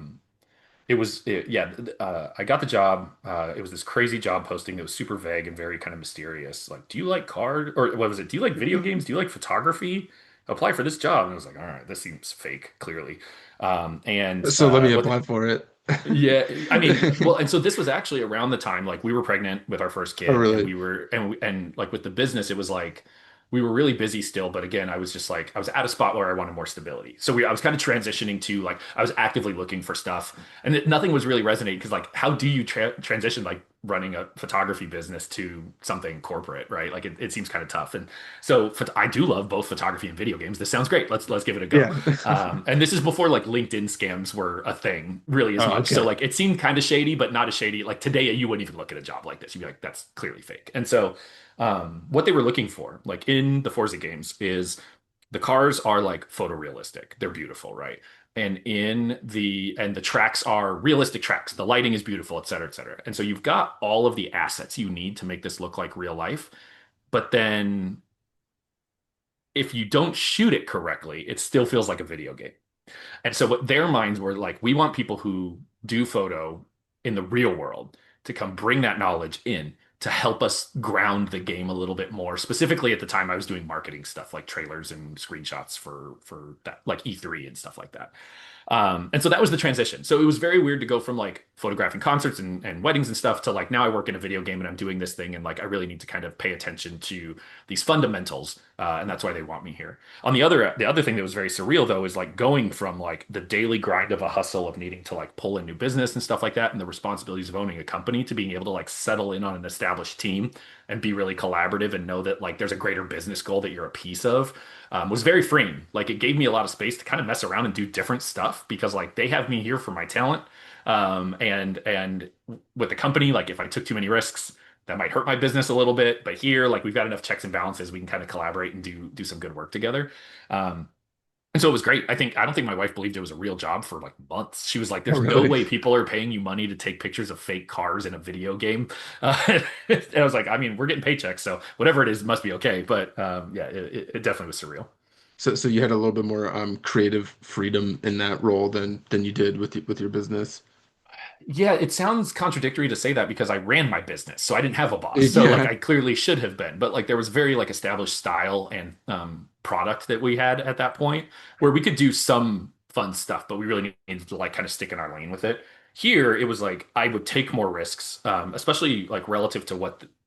I got the job. It was this crazy job posting that was super vague and very kind of mysterious. Like, do you like card or what was it? Do you like video games? Do you like photography? Apply for this job. And I was like, all right, this seems fake, clearly. And So let me what apply for it. yeah, I mean, well, and so this was actually around the time like we were pregnant with our first Oh, kid, and really? we were and like with the business, it was like we were really busy still. But again, I was just like I was at a spot where I wanted more stability. So I was kind of transitioning to like I was actively looking for stuff, and nothing was really resonating because like how do you transition like running a photography business to something corporate, right? Like it seems kind of tough. And so I do love both photography and video games. This sounds great. Let's give it a go. Yeah. And this is before like LinkedIn scams were a thing really as Oh, much. So okay. like it seemed kind of shady, but not as shady. Like today, you wouldn't even look at a job like this. You'd be like, that's clearly fake. And so what they were looking for, like in the Forza games, is the cars are like photorealistic. They're beautiful, right? And the tracks are realistic tracks. The lighting is beautiful, et cetera, et cetera. And so you've got all of the assets you need to make this look like real life. But then if you don't shoot it correctly, it still feels like a video game. And so what their minds were like, we want people who do photo in the real world to come bring that knowledge in to help us ground the game a little bit more. Specifically at the time I was doing marketing stuff like trailers and screenshots for that like E3 and stuff like that. And so that was the transition. So it was very weird to go from like photographing concerts and weddings and stuff to like now I work in a video game and I'm doing this thing and like I really need to kind of pay attention to these fundamentals. And that's why they want me here. The other thing that was very surreal though is like going from like the daily grind of a hustle of needing to like pull in new business and stuff like that and the responsibilities of owning a company to being able to like settle in on an established team and be really collaborative and know that like there's a greater business goal that you're a piece of was very freeing. Like it gave me a lot of space to kind of mess around and do different stuff because like they have me here for my talent. And with the company, like if I took too many risks, that might hurt my business a little bit. But here, like we've got enough checks and balances, we can kind of collaborate and do some good work together. Um, and so it was great. I don't think my wife believed it was a real job for like months. She was like, Oh, "There's no really? way people are paying you money to take pictures of fake cars in a video game." And I was like, "I mean, we're getting paychecks, so whatever it is must be okay." But yeah, it definitely was surreal. So you had a little bit more creative freedom in that role than you did with your business. Yeah, it sounds contradictory to say that because I ran my business, so I didn't have a boss. So like Yeah. I clearly should have been, but like there was very like established style and product that we had at that point where we could do some fun stuff, but we really needed to like kind of stick in our lane with it. Here, it was like I would take more risks, especially like relative to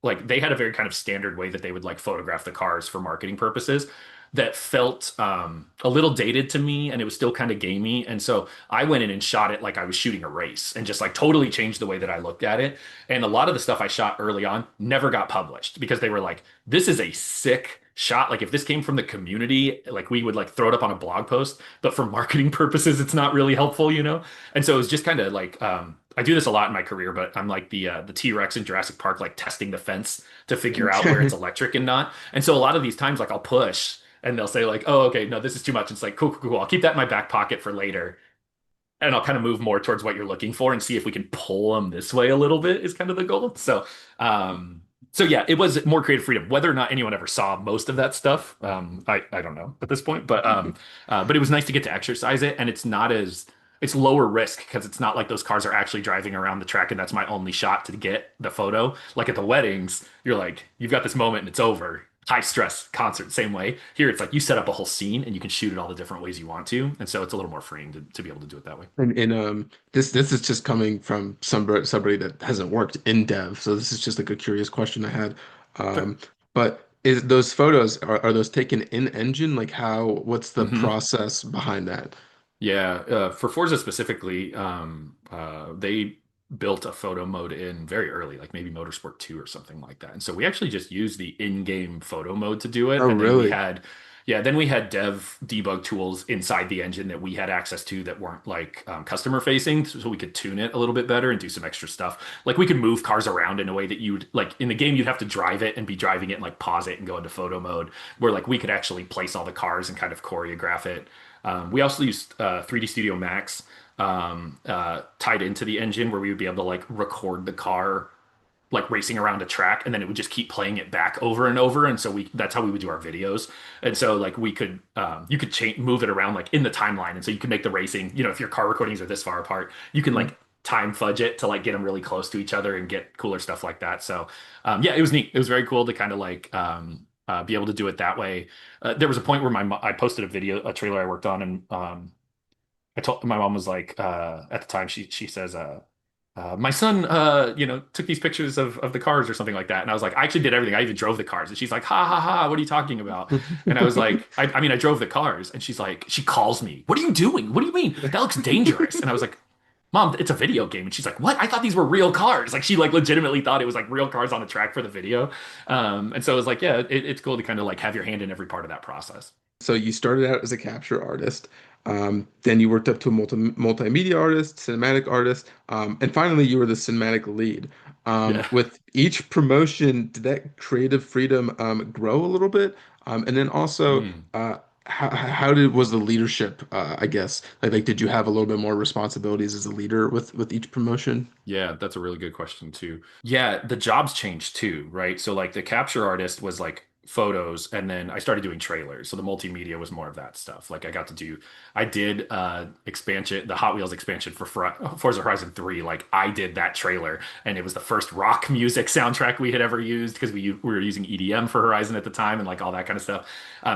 like they had a very kind of standard way that they would like photograph the cars for marketing purposes that felt a little dated to me and it was still kind of gamey. And so I went in and shot it like I was shooting a race and just like totally changed the way that I looked at it. And a lot of the stuff I shot early on never got published because they were like, this is a sick shot. Like if this came from the community, like we would like throw it up on a blog post, but for marketing purposes, it's not really helpful, you know? And so it was just kind of like, I do this a lot in my career, but I'm like the T-Rex in Jurassic Park, like testing the fence to figure out where it's Okay. electric and not. And so a lot of these times, like I'll push and they'll say like, "Oh, okay, no, this is too much." It's like, "Cool, cool, cool. I'll keep that in my back pocket for later." And I'll kind of move more towards what you're looking for and see if we can pull them this way a little bit is kind of the goal. Um, so yeah, it was more creative freedom. Whether or not anyone ever saw most of that stuff, I don't know at this point. But it was nice to get to exercise it, and it's lower risk because it's not like those cars are actually driving around the track and that's my only shot to get the photo. Like at the weddings, you're like, you've got this moment and it's over. High stress concert, same way. Here, it's like you set up a whole scene and you can shoot it all the different ways you want to. And so it's a little more freeing to be able to do it that way. And this is just coming from somebody that hasn't worked in dev, so this is just like a curious question I had. Sure. Um, but is those photos are those taken in engine? Like what's the Hmm. process behind that? Yeah, for Forza specifically, they built a photo mode in very early, like maybe Motorsport 2 or something like that. And so we actually just used the in-game photo mode to do it. Oh, And then really? then we had dev debug tools inside the engine that we had access to that weren't like customer facing, so we could tune it a little bit better and do some extra stuff. Like we could move cars around in a way that you'd like in the game, you'd have to drive it and be driving it and like pause it and go into photo mode, where like we could actually place all the cars and kind of choreograph it. We also used 3D Studio Max tied into the engine where we would be able to like record the car like racing around a track and then it would just keep playing it back over and over. And so we that's how we would do our videos. And so like we could you could change move it around like in the timeline. And so you can make the racing, if your car recordings are this far apart, you can Mhm. like time fudge it to like get them really close to each other and get cooler stuff like that. So yeah, it was neat. It was very cool to kind of like be able to do it that way. There was a point where I posted a trailer I worked on, and I told my mom was like, at the time she says, my son, took these pictures of the cars or something like that, and I was like, I actually did everything. I even drove the cars, and she's like, ha ha ha, what are you talking about? And I was like, I mean, I drove the cars, and she's like, she calls me, what are you doing? What do you mean? That looks dangerous. And I was like, Mom, it's a video game. And she's like, what? I thought these were real cars. Like she like legitimately thought it was like real cars on the track for the video. And so it was like, yeah, it's cool to kind of like have your hand in every part of that process. So you started out as a capture artist, then you worked up to a multimedia artist, cinematic artist, and finally you were the cinematic lead. Yeah. With each promotion, did that creative freedom grow a little bit? And then also, Mm. how did was the leadership? I guess like did you have a little bit more responsibilities as a leader with each promotion? Yeah, that's a really good question too. Yeah, the jobs changed too, right? So like the capture artist was like photos and then I started doing trailers. So the multimedia was more of that stuff. Like I did expansion, the Hot Wheels expansion for Forza Horizon 3. Like I did that trailer and it was the first rock music soundtrack we had ever used because we were using EDM for Horizon at the time and like all that kind of stuff.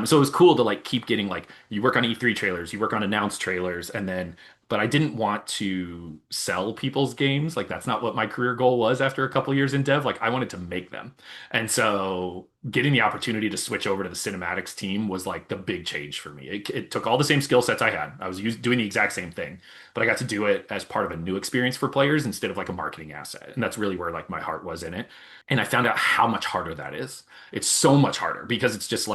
So it was cool to like keep getting like you work on E3 trailers, you work on announced trailers, and then but I didn't want to sell people's games. Like that's not what my career goal was after a couple years in dev. Like I wanted to make them. And so getting the opportunity to switch over to the cinematics team was like the big change for me. It took all the same skill sets I had. I was doing the exact same thing, but I got to do it as part of a new experience for players instead of like a marketing asset. And that's really where like my heart was in it. And I found out how much harder that is. It's so much harder because it's just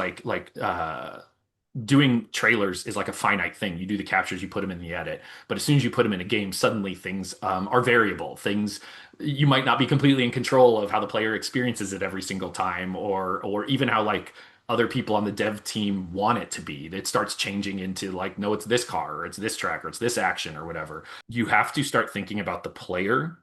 doing trailers is like a finite thing. You do the captures, you put them in the edit, but as soon as you put them in a game, suddenly things are variable. Things you might not be completely in control of how the player experiences it every single time, or even how like other people on the dev team want it to be. It starts changing into like, no, it's this car, or it's this track, or it's this action, or whatever. You have to start thinking about the player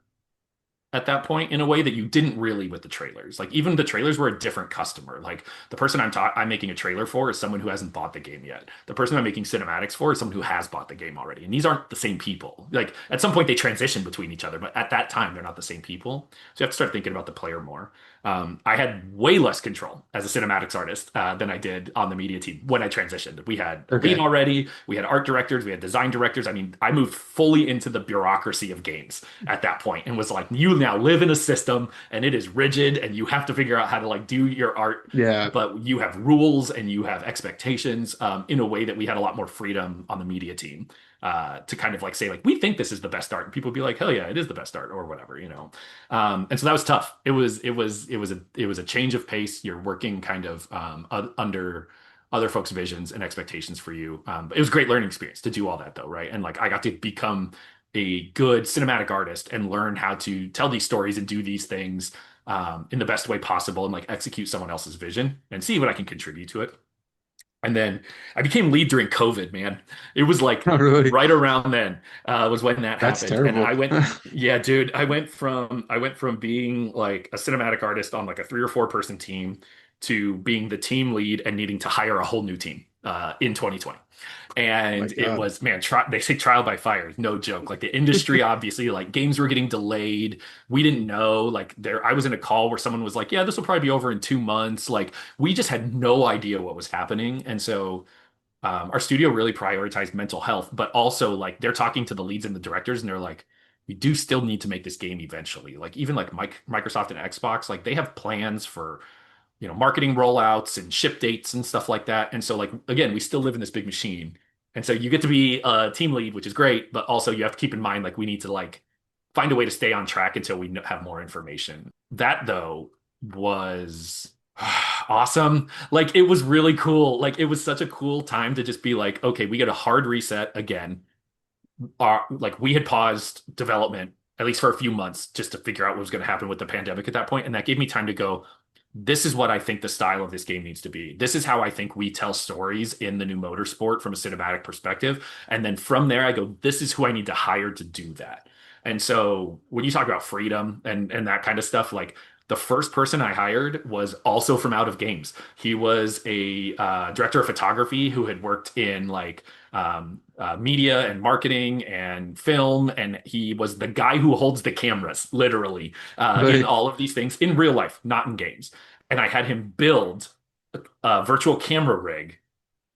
at that point in a way that you didn't really with the trailers. Like even the trailers were a different customer. Like the person I'm making a trailer for is someone who hasn't bought the game yet. The person I'm making cinematics for is someone who has bought the game already. And these aren't the same people. Like at some point they transition between each other, but at that time they're not the same people. So you have to start thinking about the player more. I had way less control as a cinematics artist than I did on the media team when I transitioned. We had a lead Okay. already, we had art directors, we had design directors. I mean, I moved fully into the bureaucracy of games at that point and was like, you now live in a system and it is rigid and you have to figure out how to like do your art, Yeah. but you have rules and you have expectations in a way that we had a lot more freedom on the media team to kind of like say like we think this is the best art and people would be like hell yeah it is the best art or whatever. And so that was tough. It was a change of pace. You're working kind of under other folks' visions and expectations for you. But it was a great learning experience to do all that though, right? And like I got to become a good cinematic artist and learn how to tell these stories and do these things in the best way possible and like execute someone else's vision and see what I can contribute to it. And then I became lead during COVID, man. It was like Oh, really? right around then was when that That's happened. And terrible. yeah, dude, I went from being like a cinematic artist on like a 3 or 4 person team to being the team lead and needing to hire a whole new team in 2020. My And it God. was, man, they say trial by fire, no joke. Like the industry, obviously, like games were getting delayed. We didn't know. Like I was in a call where someone was like, "Yeah, this will probably be over in 2 months." Like we just had no idea what was happening, and so our studio really prioritized mental health, but also like they're talking to the leads and the directors, and they're like, "We do still need to make this game eventually." Like even like Microsoft and Xbox, like they have plans for marketing rollouts and ship dates and stuff like that. And so like again, we still live in this big machine. And so you get to be a team lead, which is great, but also you have to keep in mind like we need to like find a way to stay on track until we have more information. That though was awesome. Like it was really cool. Like it was such a cool time to just be like, okay, we get a hard reset again. Like we had paused development at least for a few months just to figure out what was going to happen with the pandemic at that point, and that gave me time to go, this is what I think the style of this game needs to be. This is how I think we tell stories in the new motorsport from a cinematic perspective. And then from there, I go, this is who I need to hire to do that. And so when you talk about freedom and that kind of stuff, like the first person I hired was also from out of games. He was a director of photography who had worked in like media and marketing and film, and he was the guy who holds the cameras, literally, in Really? all of these things in real life, not in games. And I had him build a virtual camera rig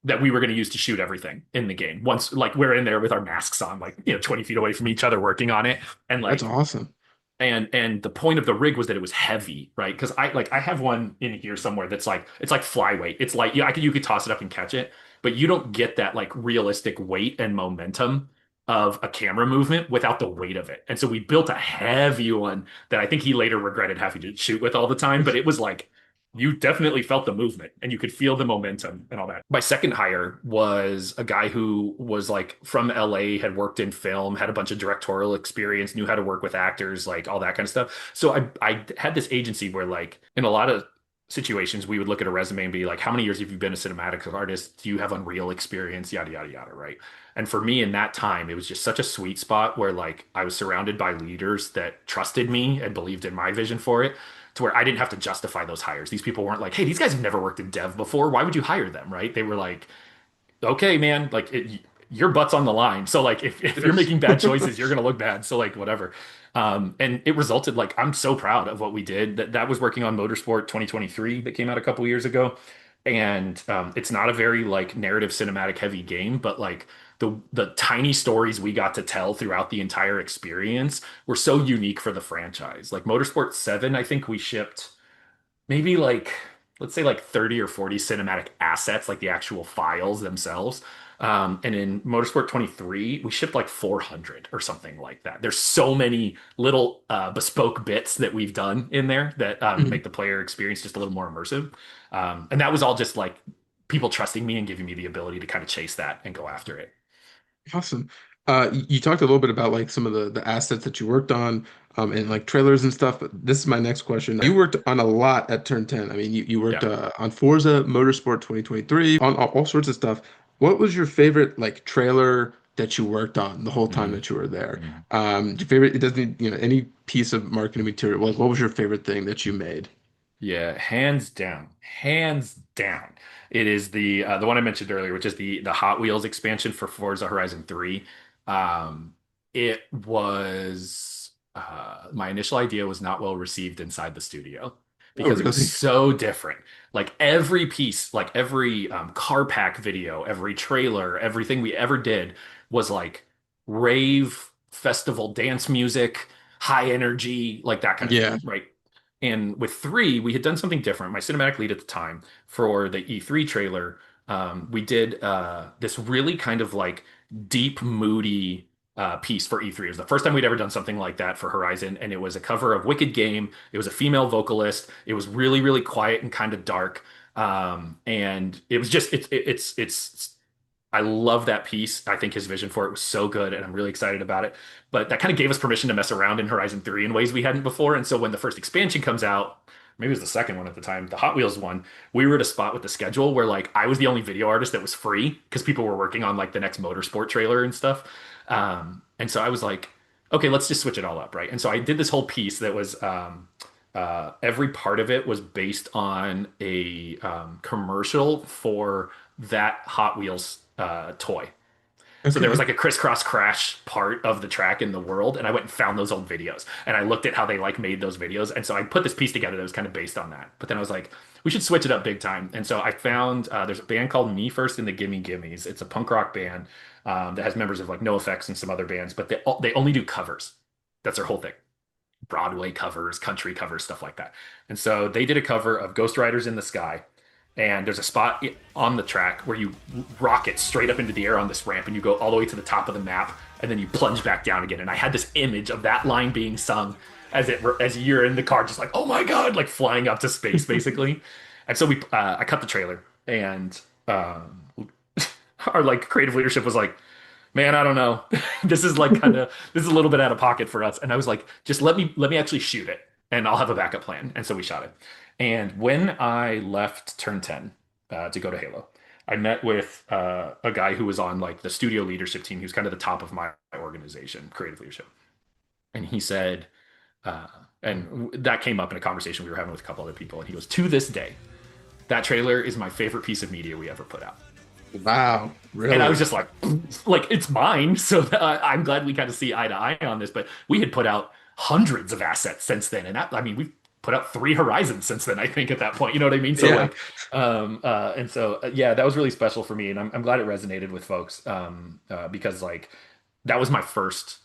that we were going to use to shoot everything in the game. Once, like, we're in there with our masks on, like, 20 feet away from each other working on it. And That's like, awesome. and the point of the rig was that it was heavy, right? Because I have one in here somewhere that's like it's like flyweight. It's like you could toss it up and catch it, but you don't get that like realistic weight and momentum of a camera movement without the weight of it. And so we built a heavy one that I think he later regretted having to shoot with all the time, but it was like you definitely felt the movement and you could feel the momentum and all that. My second hire was a guy who was like from LA, had worked in film, had a bunch of directorial experience, knew how to work with actors, like all that kind of stuff. So I had this agency where like in a lot of situations we would look at a resume and be like, how many years have you been a cinematic artist? Do you have Unreal experience? Yada yada yada, right? And for me in that time, it was just such a sweet spot where like I was surrounded by leaders that trusted me and believed in my vision for it, to where I didn't have to justify those hires. These people weren't like, "Hey, these guys have never worked in dev before. Why would you hire them?" Right? They were like, "Okay, man, like your butt's on the line. So like if you're making bad choices, you're gonna look bad. So like whatever." And it resulted like I'm so proud of what we did. That was working on Motorsport 2023 that came out a couple years ago, and it's not a very like narrative cinematic heavy game, but like the tiny stories we got to tell throughout the entire experience were so unique for the franchise. Like Motorsport 7, I think we shipped maybe like let's say like 30 or 40 cinematic assets, like the actual files themselves. And in Motorsport 23, we shipped like 400 or something like that. There's so many little bespoke bits that we've done in there that make Mhm. the player experience just a little more immersive. And that was all just like people trusting me and giving me the ability to kind of chase that and go after it. Awesome. You talked a little bit about like some of the assets that you worked on, and like trailers and stuff. But this is my next question. You worked on a lot at Turn 10. I mean, you worked Yeah. on Forza Motorsport 2023, on all sorts of stuff. What was your favorite like trailer that you worked on the whole time Mhm. that you were there? Mhm. Your favorite, it doesn't need, any piece of marketing material. What was your favorite thing that you made? Yeah, hands down, hands down. It is the one I mentioned earlier, which is the Hot Wheels expansion for Forza Horizon 3. It was my initial idea was not well received inside the studio Oh, because it was really? so different. Like every piece, like every car pack video, every trailer, everything we ever did was like rave festival dance music, high energy, like that kind of Yeah. thing, right? And with 3, we had done something different. My cinematic lead at the time for the E3 trailer, we did this really kind of like deep, moody piece for E3. It was the first time we'd ever done something like that for Horizon, and it was a cover of Wicked Game. It was a female vocalist. It was really, really quiet and kind of dark. And it was just it's I love that piece. I think his vision for it was so good, and I'm really excited about it. But that kind of gave us permission to mess around in Horizon 3 in ways we hadn't before. And so when the first expansion comes out, maybe it was the second one at the time, the Hot Wheels one, we were at a spot with the schedule where like I was the only video artist that was free because people were working on like the next motorsport trailer and stuff. And so I was like, okay, let's just switch it all up, right? And so I did this whole piece that was every part of it was based on a commercial for that Hot Wheels toy. So there was Okay. like a crisscross crash part of the track in the world, and I went and found those old videos, and I looked at how they like made those videos, and so I put this piece together that was kind of based on that. But then I was like, we should switch it up big time, and so I found there's a band called Me First and the Gimme Gimmes. It's a punk rock band that has members of like NoFX and some other bands, but they only do covers. That's their whole thing. Broadway covers, country covers, stuff like that. And so they did a cover of Ghost Riders in the Sky. And there's a spot on the track where you rocket straight up into the air on this ramp and you go all the way to the top of the map and then you plunge back down again. And I had this image of that line being sung as you're in the car, just like, oh my God, like flying up to space, basically. And so I cut the trailer and our like creative leadership was like, man, I don't know. This is a little bit out of pocket for us. And I was like, just let me actually shoot it and I'll have a backup plan. And so we shot it. And when I left Turn 10 to go to Halo, I met with a guy who was on like the studio leadership team, who's kind of the top of my organization, creative leadership. And he said, uh, and that came up in a conversation we were having with a couple other people. And he goes, to this day, that trailer is my favorite piece of media we ever put out. Wow, And I was really? just like it's mine. So I'm glad we kind of see eye to eye on this. But we had put out hundreds of assets since then, and I mean, we've put out three Horizons since then. I think at that point, you know what I mean. So Yeah. like, yeah, that was really special for me, and I'm glad it resonated with folks because like that was my first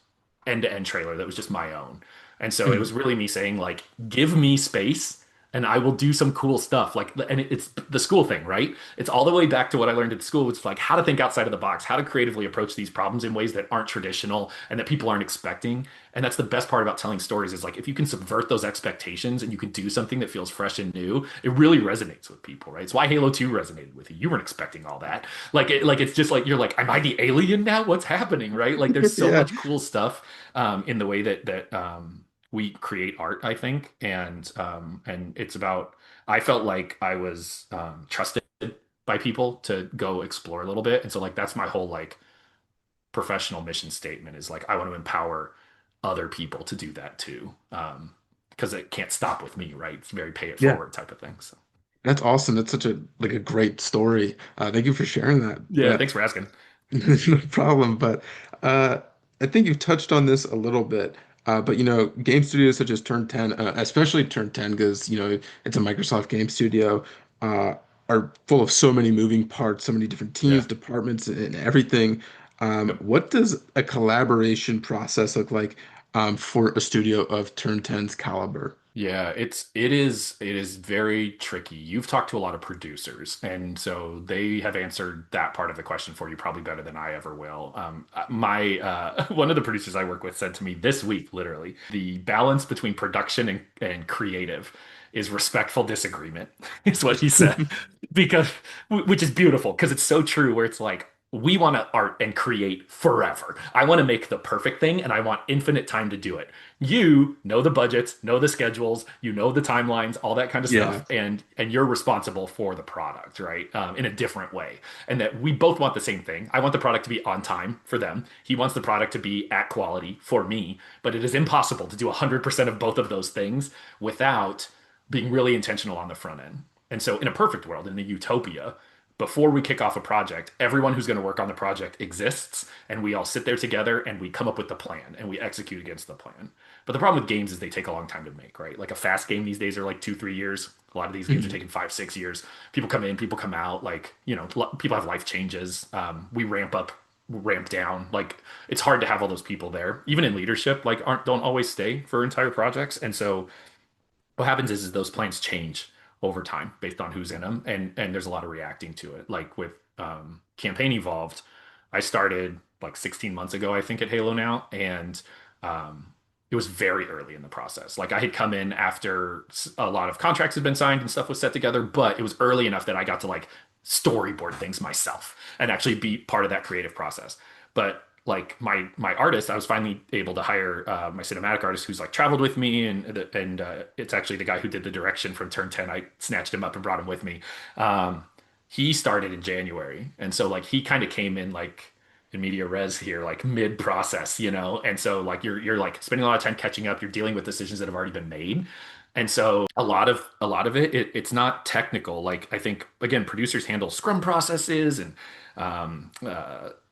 end-to-end trailer that was just my own, and so it was really me saying like, give me space and I will do some cool stuff. Like, and it's the school thing, right? It's all the way back to what I learned at school. It's like how to think outside of the box, how to creatively approach these problems in ways that aren't traditional and that people aren't expecting. And that's the best part about telling stories is like if you can subvert those expectations and you can do something that feels fresh and new, it really resonates with people, right? It's why Halo 2 resonated with you. You weren't expecting all that. Like it's just like you're like, am I the alien now? What's happening, right? Like there's so Yeah. much cool stuff in the way that we create art, I think, and it's about. I felt like I was trusted by people to go explore a little bit, and so like that's my whole like professional mission statement is like I want to empower other people to do that too, because it can't stop with me, right? It's very pay it Yeah. forward type of thing. So That's awesome. That's such a like a great story. Thank you for sharing that. yeah, thanks for asking. No problem. But uh, I think you've touched on this a little bit. But game studios such as Turn 10, especially Turn 10, because it's a Microsoft game studio, uh, are full of so many moving parts, so many different teams, Yeah. departments, and everything. Yep. What does a collaboration process look like for a studio of Turn 10's caliber? Yeah, it is very tricky. You've talked to a lot of producers, and so they have answered that part of the question for you probably better than I ever will. My one of the producers I work with said to me this week, literally, the balance between production and creative is respectful disagreement, is what he said. Because which is beautiful because it's so true where it's like we want to art and create forever. I want to make the perfect thing and I want infinite time to do it. You know the budgets, know the schedules, you know the timelines, all that kind of Yeah. stuff, and you're responsible for the product, right? In a different way, and that we both want the same thing. I want the product to be on time for them. He wants the product to be at quality for me, but it is impossible to do 100% of both of those things without being really intentional on the front end. And so, in a perfect world, in the utopia, before we kick off a project, everyone who's going to work on the project exists, and we all sit there together and we come up with the plan and we execute against the plan. But the problem with games is they take a long time to make, right? Like a fast game these days are like 2, 3 years. A lot of these games are Mhm. taking 5, 6 years. People come in, people come out. Like, people have life changes. We ramp up, ramp down. Like, it's hard to have all those people there, even in leadership. Like, aren't don't always stay for entire projects. And so, what happens is those plans change over time based on who's in them, and there's a lot of reacting to it. Like with Campaign Evolved, I started like 16 months ago, I think, at Halo now, and it was very early in the process. Like I had come in after a lot of contracts had been signed and stuff was set together, but it was early enough that I got to like storyboard things myself and actually be part of that creative process. But like my artist, I was finally able to hire my cinematic artist who's like traveled with me, and it's actually the guy who did the direction from Turn 10. I snatched him up and brought him with me. Um, he started in January, and so like he kind of came in like in media res here, like mid process, you know. And so like you're like spending a lot of time catching up. You're dealing with decisions that have already been made. And so a lot of it's not technical. Like I think again, producers handle scrum processes and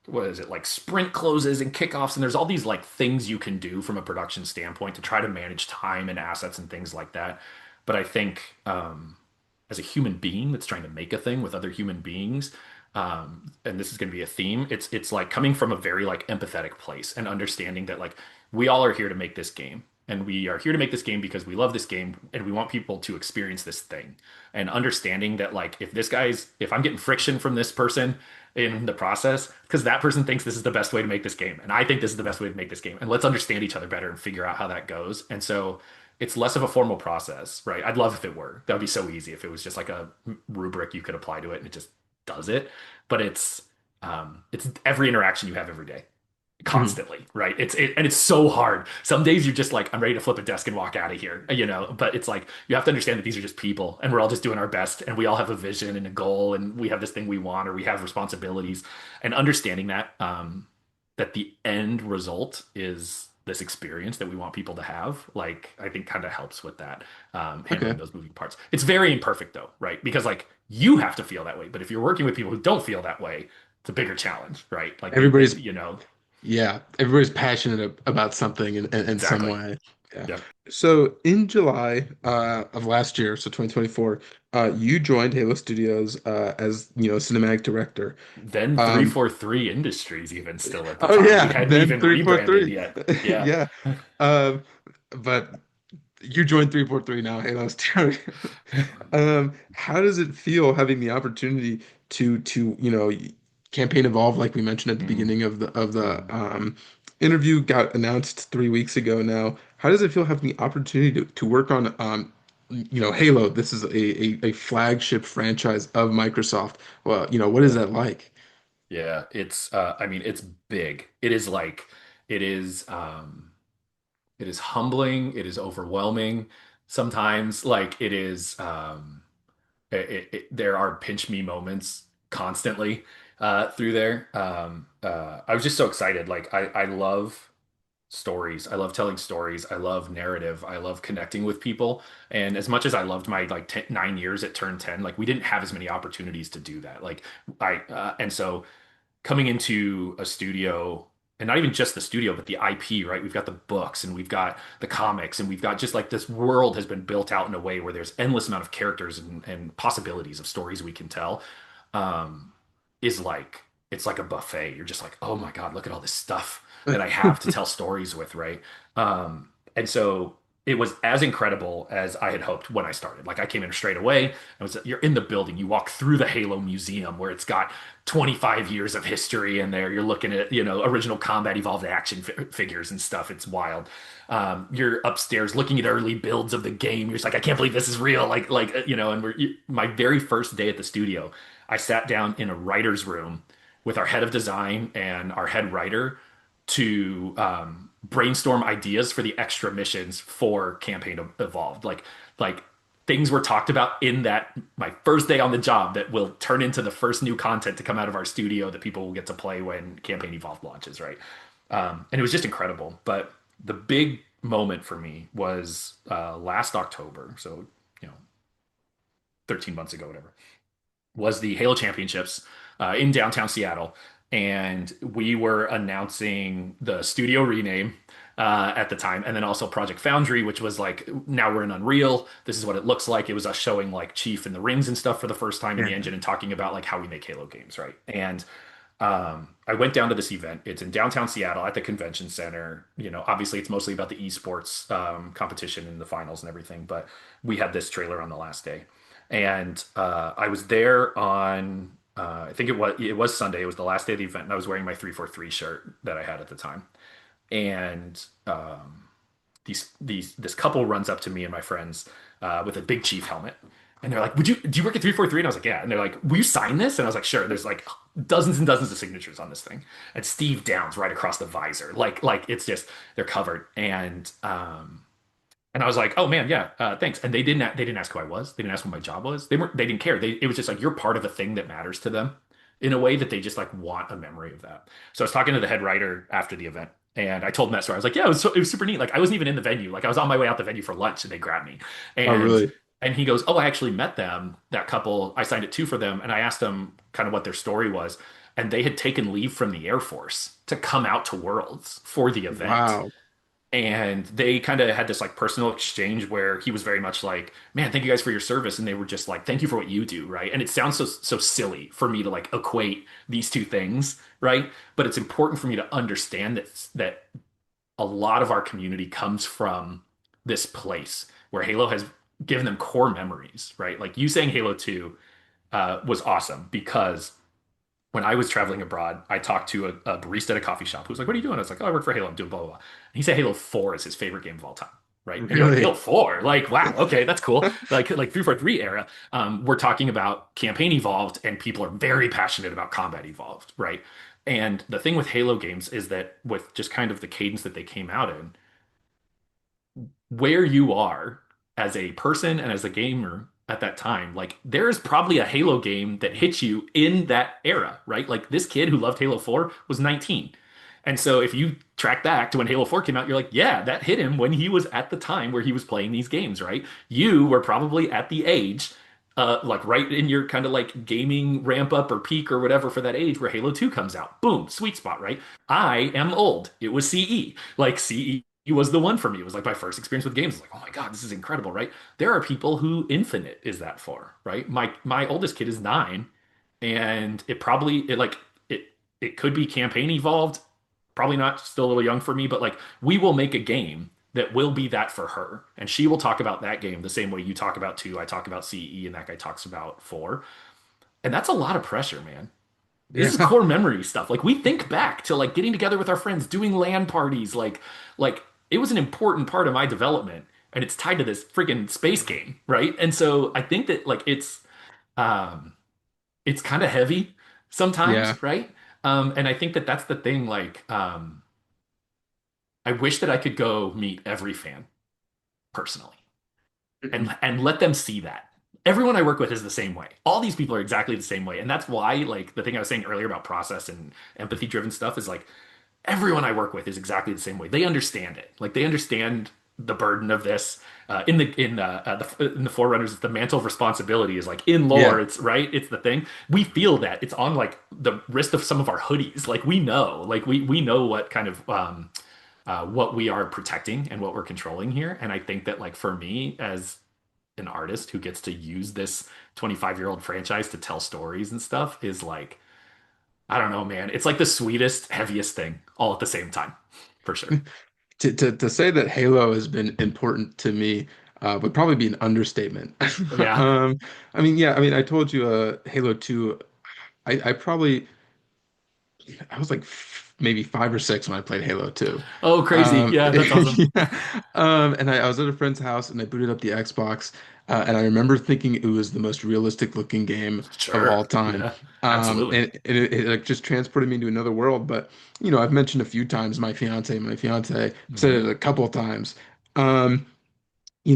what is it like sprint closes and kickoffs, and there's all these like things you can do from a production standpoint to try to manage time and assets and things like that. But I think as a human being that's trying to make a thing with other human beings, and this is going to be a theme, it's like coming from a very like empathetic place and understanding that like we all are here to make this game. And we are here to make this game because we love this game and we want people to experience this thing. And understanding that, like, if I'm getting friction from this person in the process, because that person thinks this is the best way to make this game. And I think this is the best way to make this game. And let's understand each other better and figure out how that goes. And so it's less of a formal process, right? I'd love if it were. That would be so easy if it was just like a rubric you could apply to it and it just does it. But it's every interaction you have every day Mhm. constantly, right? And it's so hard. Some days you're just like, I'm ready to flip a desk and walk out of here, you know. But it's like you have to understand that these are just people, and we're all just doing our best, and we all have a vision and a goal, and we have this thing we want, or we have responsibilities, and understanding that that the end result is this experience that we want people to have. Like I think kind of helps with that handling Okay. those moving parts. It's very imperfect though, right? Because like you have to feel that way, but if you're working with people who don't feel that way, it's a bigger challenge, right? Like they Everybody's you know. Yeah, everybody's passionate about something in some Exactly. way. Yeah. Yep. So in July of last year, so 2024, you joined Halo Studios as cinematic director. Then Um, 343 Industries even still at the oh time. We yeah, hadn't then even rebranded 343. yet. Yeah. Yeah. Um, but you joined 343 now, Halo Studios. How does it feel having the opportunity to campaign evolve like we mentioned at the Mhm. beginning of the Mhm. interview got announced 3 weeks ago now. How does it feel having the opportunity to work on Halo? This is a flagship franchise of Microsoft. Well, what is Yeah. that like? Yeah. I mean, it's big. It is like, it is, it is humbling. It is overwhelming. Sometimes like it is, there are pinch me moments constantly through there. I was just so excited. Like I love stories. I love telling stories. I love narrative. I love connecting with people. And as much as I loved my like 9 years at Turn 10, like we didn't have as many opportunities to do that. Like and so coming into a studio, and not even just the studio, but the IP, right? We've got the books and we've got the comics and we've got just like this world has been built out in a way where there's endless amount of characters and possibilities of stories we can tell. Um, is like it's like a buffet. You're just like, oh my God, look at all this stuff that I have to tell stories with, right? And so it was as incredible as I had hoped when I started. Like I came in straight away. You're in the building. You walk through the Halo Museum where it's got 25 years of history in there. You're looking at, original combat evolved action figures and stuff. It's wild. You're upstairs looking at early builds of the game. You're just like, I can't believe this is real. And my very first day at the studio, I sat down in a writer's room with our head of design and our head writer to brainstorm ideas for the extra missions for Campaign Evolved. Like things were talked about in that my first day on the job that will turn into the first new content to come out of our studio that people will get to play when Campaign Evolved launches, right? And it was just incredible. But the big moment for me was last October, so 13 months ago, whatever, was the Halo Championships in downtown Seattle, and we were announcing the studio rename at the time, and then also Project Foundry, which was like now we're in Unreal. This is what it looks like. It was us showing like Chief and the rings and stuff for the first time in Yeah. the engine and talking about like how we make Halo games, right? And I went down to this event. It's in downtown Seattle at the convention center. Obviously it's mostly about the esports competition and the finals and everything, but we had this trailer on the last day. And I was there on, I think it was Sunday. It was the last day of the event, and I was wearing my 343 shirt that I had at the time. And this couple runs up to me and my friends with a Big Chief helmet, And they're like, do you work at 343? And I was like, yeah. And they're like, will you sign this? And I was like, sure. There's like dozens and dozens of signatures on this thing. And Steve Downs right across the visor. Like it's just, they're covered. And I was like, oh man, yeah, thanks. And they didn't ask who I was. They didn't ask what my job was. They didn't care. It was just like, you're part of a thing that matters to them in a way that they just like want a memory of that. So I was talking to the head writer after the event. And I told him that story. I was like, yeah, it was super neat. Like I wasn't even in the venue. Like I was on my way out the venue for lunch and they grabbed me. Oh, And really? and he goes, "Oh, I actually met them, that couple. I signed it too for them." And I asked them kind of what their story was. And they had taken leave from the Air Force to come out to Worlds for the event. Wow. And they kind of had this like personal exchange where he was very much like, "Man, thank you guys for your service." And they were just like, "Thank you for what you do," right? And it sounds so silly for me to like equate these two things, right? But it's important for me to understand that a lot of our community comes from this place where Halo has given them core memories, right? Like you saying Halo 2 was awesome because when I was traveling abroad, I talked to a barista at a coffee shop who was like, "What are you doing?" I was like, "Oh, I work for Halo. I'm doing blah, blah, blah." And he said Halo 4 is his favorite game of all time. Right. And you're like, Halo Really? 4? Like, wow, okay, that's cool. Like 343 era. We're talking about campaign evolved, and people are very passionate about combat evolved, right? And the thing with Halo games is that with just kind of the cadence that they came out in, where you are as a person and as a gamer at that time, like there is probably a Halo game that hits you in that era, right? Like this kid who loved Halo 4 was 19. And so if you track back to when Halo 4 came out, you're like, yeah, that hit him when he was at the time where he was playing these games, right? You were probably at the age, like right in your kind of like gaming ramp up or peak or whatever for that age where Halo 2 comes out. Boom, sweet spot, right? I am old. It was CE. Like CE was the one for me. It was like my first experience with games. Like, oh my God, this is incredible, right? There are people who Infinite is that for, right? My oldest kid is 9, and it could be campaign evolved. Probably not, still a little young for me, but like we will make a game that will be that for her. And she will talk about that game the same way you talk about 2, I talk about CE, and that guy talks about 4. And that's a lot of pressure, man. This is Yeah. core memory stuff. Like we think back to like getting together with our friends, doing LAN parties, like it was an important part of my development, and it's tied to this freaking space game, right? And so I think that like um it's kind of heavy Yeah. sometimes, right? And I think that that's the thing. Like I wish that I could go meet every fan personally and let them see that. Everyone I work with is the same way. All these people are exactly the same way. And that's why, like, the thing I was saying earlier about process and empathy driven stuff is like everyone I work with is exactly the same way. They understand it. Like, they understand the burden of this. In the Forerunners, the mantle of responsibility is like in lore. Yeah. It's right. It's the thing we feel that it's on like the wrist of some of our hoodies. Like we know, we know what kind of what we are protecting and what we're controlling here. And I think that like for me as an artist who gets to use this 25-year-old franchise to tell stories and stuff is like, I don't know, man. It's like the sweetest, heaviest thing all at the same time, for sure. To say that Halo has been important to me would probably be an understatement. Yeah. Um, I mean, yeah, I mean, I told you Halo 2, I probably I was like maybe 5 or 6 when I played Halo 2. Oh, crazy. Yeah, that's awesome. Yeah. And I was at a friend's house and I booted up the Xbox, and I remember thinking it was the most realistic looking game of all Sure. time. Yeah, absolutely. And it like just transported me into another world. But I've mentioned a few times my fiance said it Hmm. a couple of times. Um, we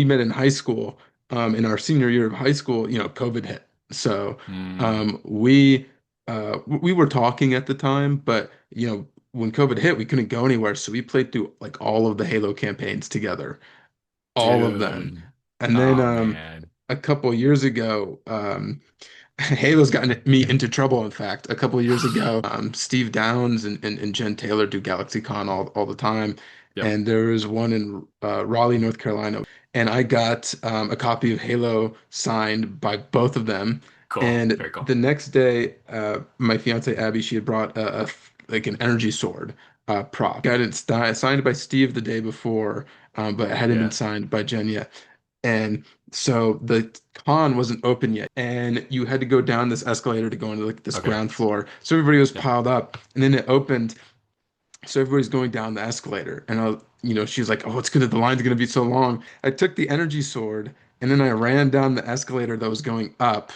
met in high school. In our senior year of high school, COVID hit. So Hmm. we were talking at the time, but when COVID hit, we couldn't go anywhere. So we played through like all of the Halo campaigns together, all of them. Dude. And then Oh, man. a couple years ago, Halo's gotten me into trouble, in fact. A couple years ago, Steve Downs and Jen Taylor do GalaxyCon all the time. Yep. And there was one in Raleigh, North Carolina. And I got a copy of Halo signed by both of them. Cool. And Very cool. the next day, my fiance Abby, she had brought like an energy sword prop. Got it signed by Steve the day before, but it hadn't been Yeah. signed by Jen yet. And so the con wasn't open yet, and you had to go down this escalator to go into like this Okay. ground floor. So everybody was Yep. piled up, and then it opened. So everybody's going down the escalator, and she's like, "Oh, the line's gonna be so long." I took the energy sword, and then I ran down the escalator that was going up.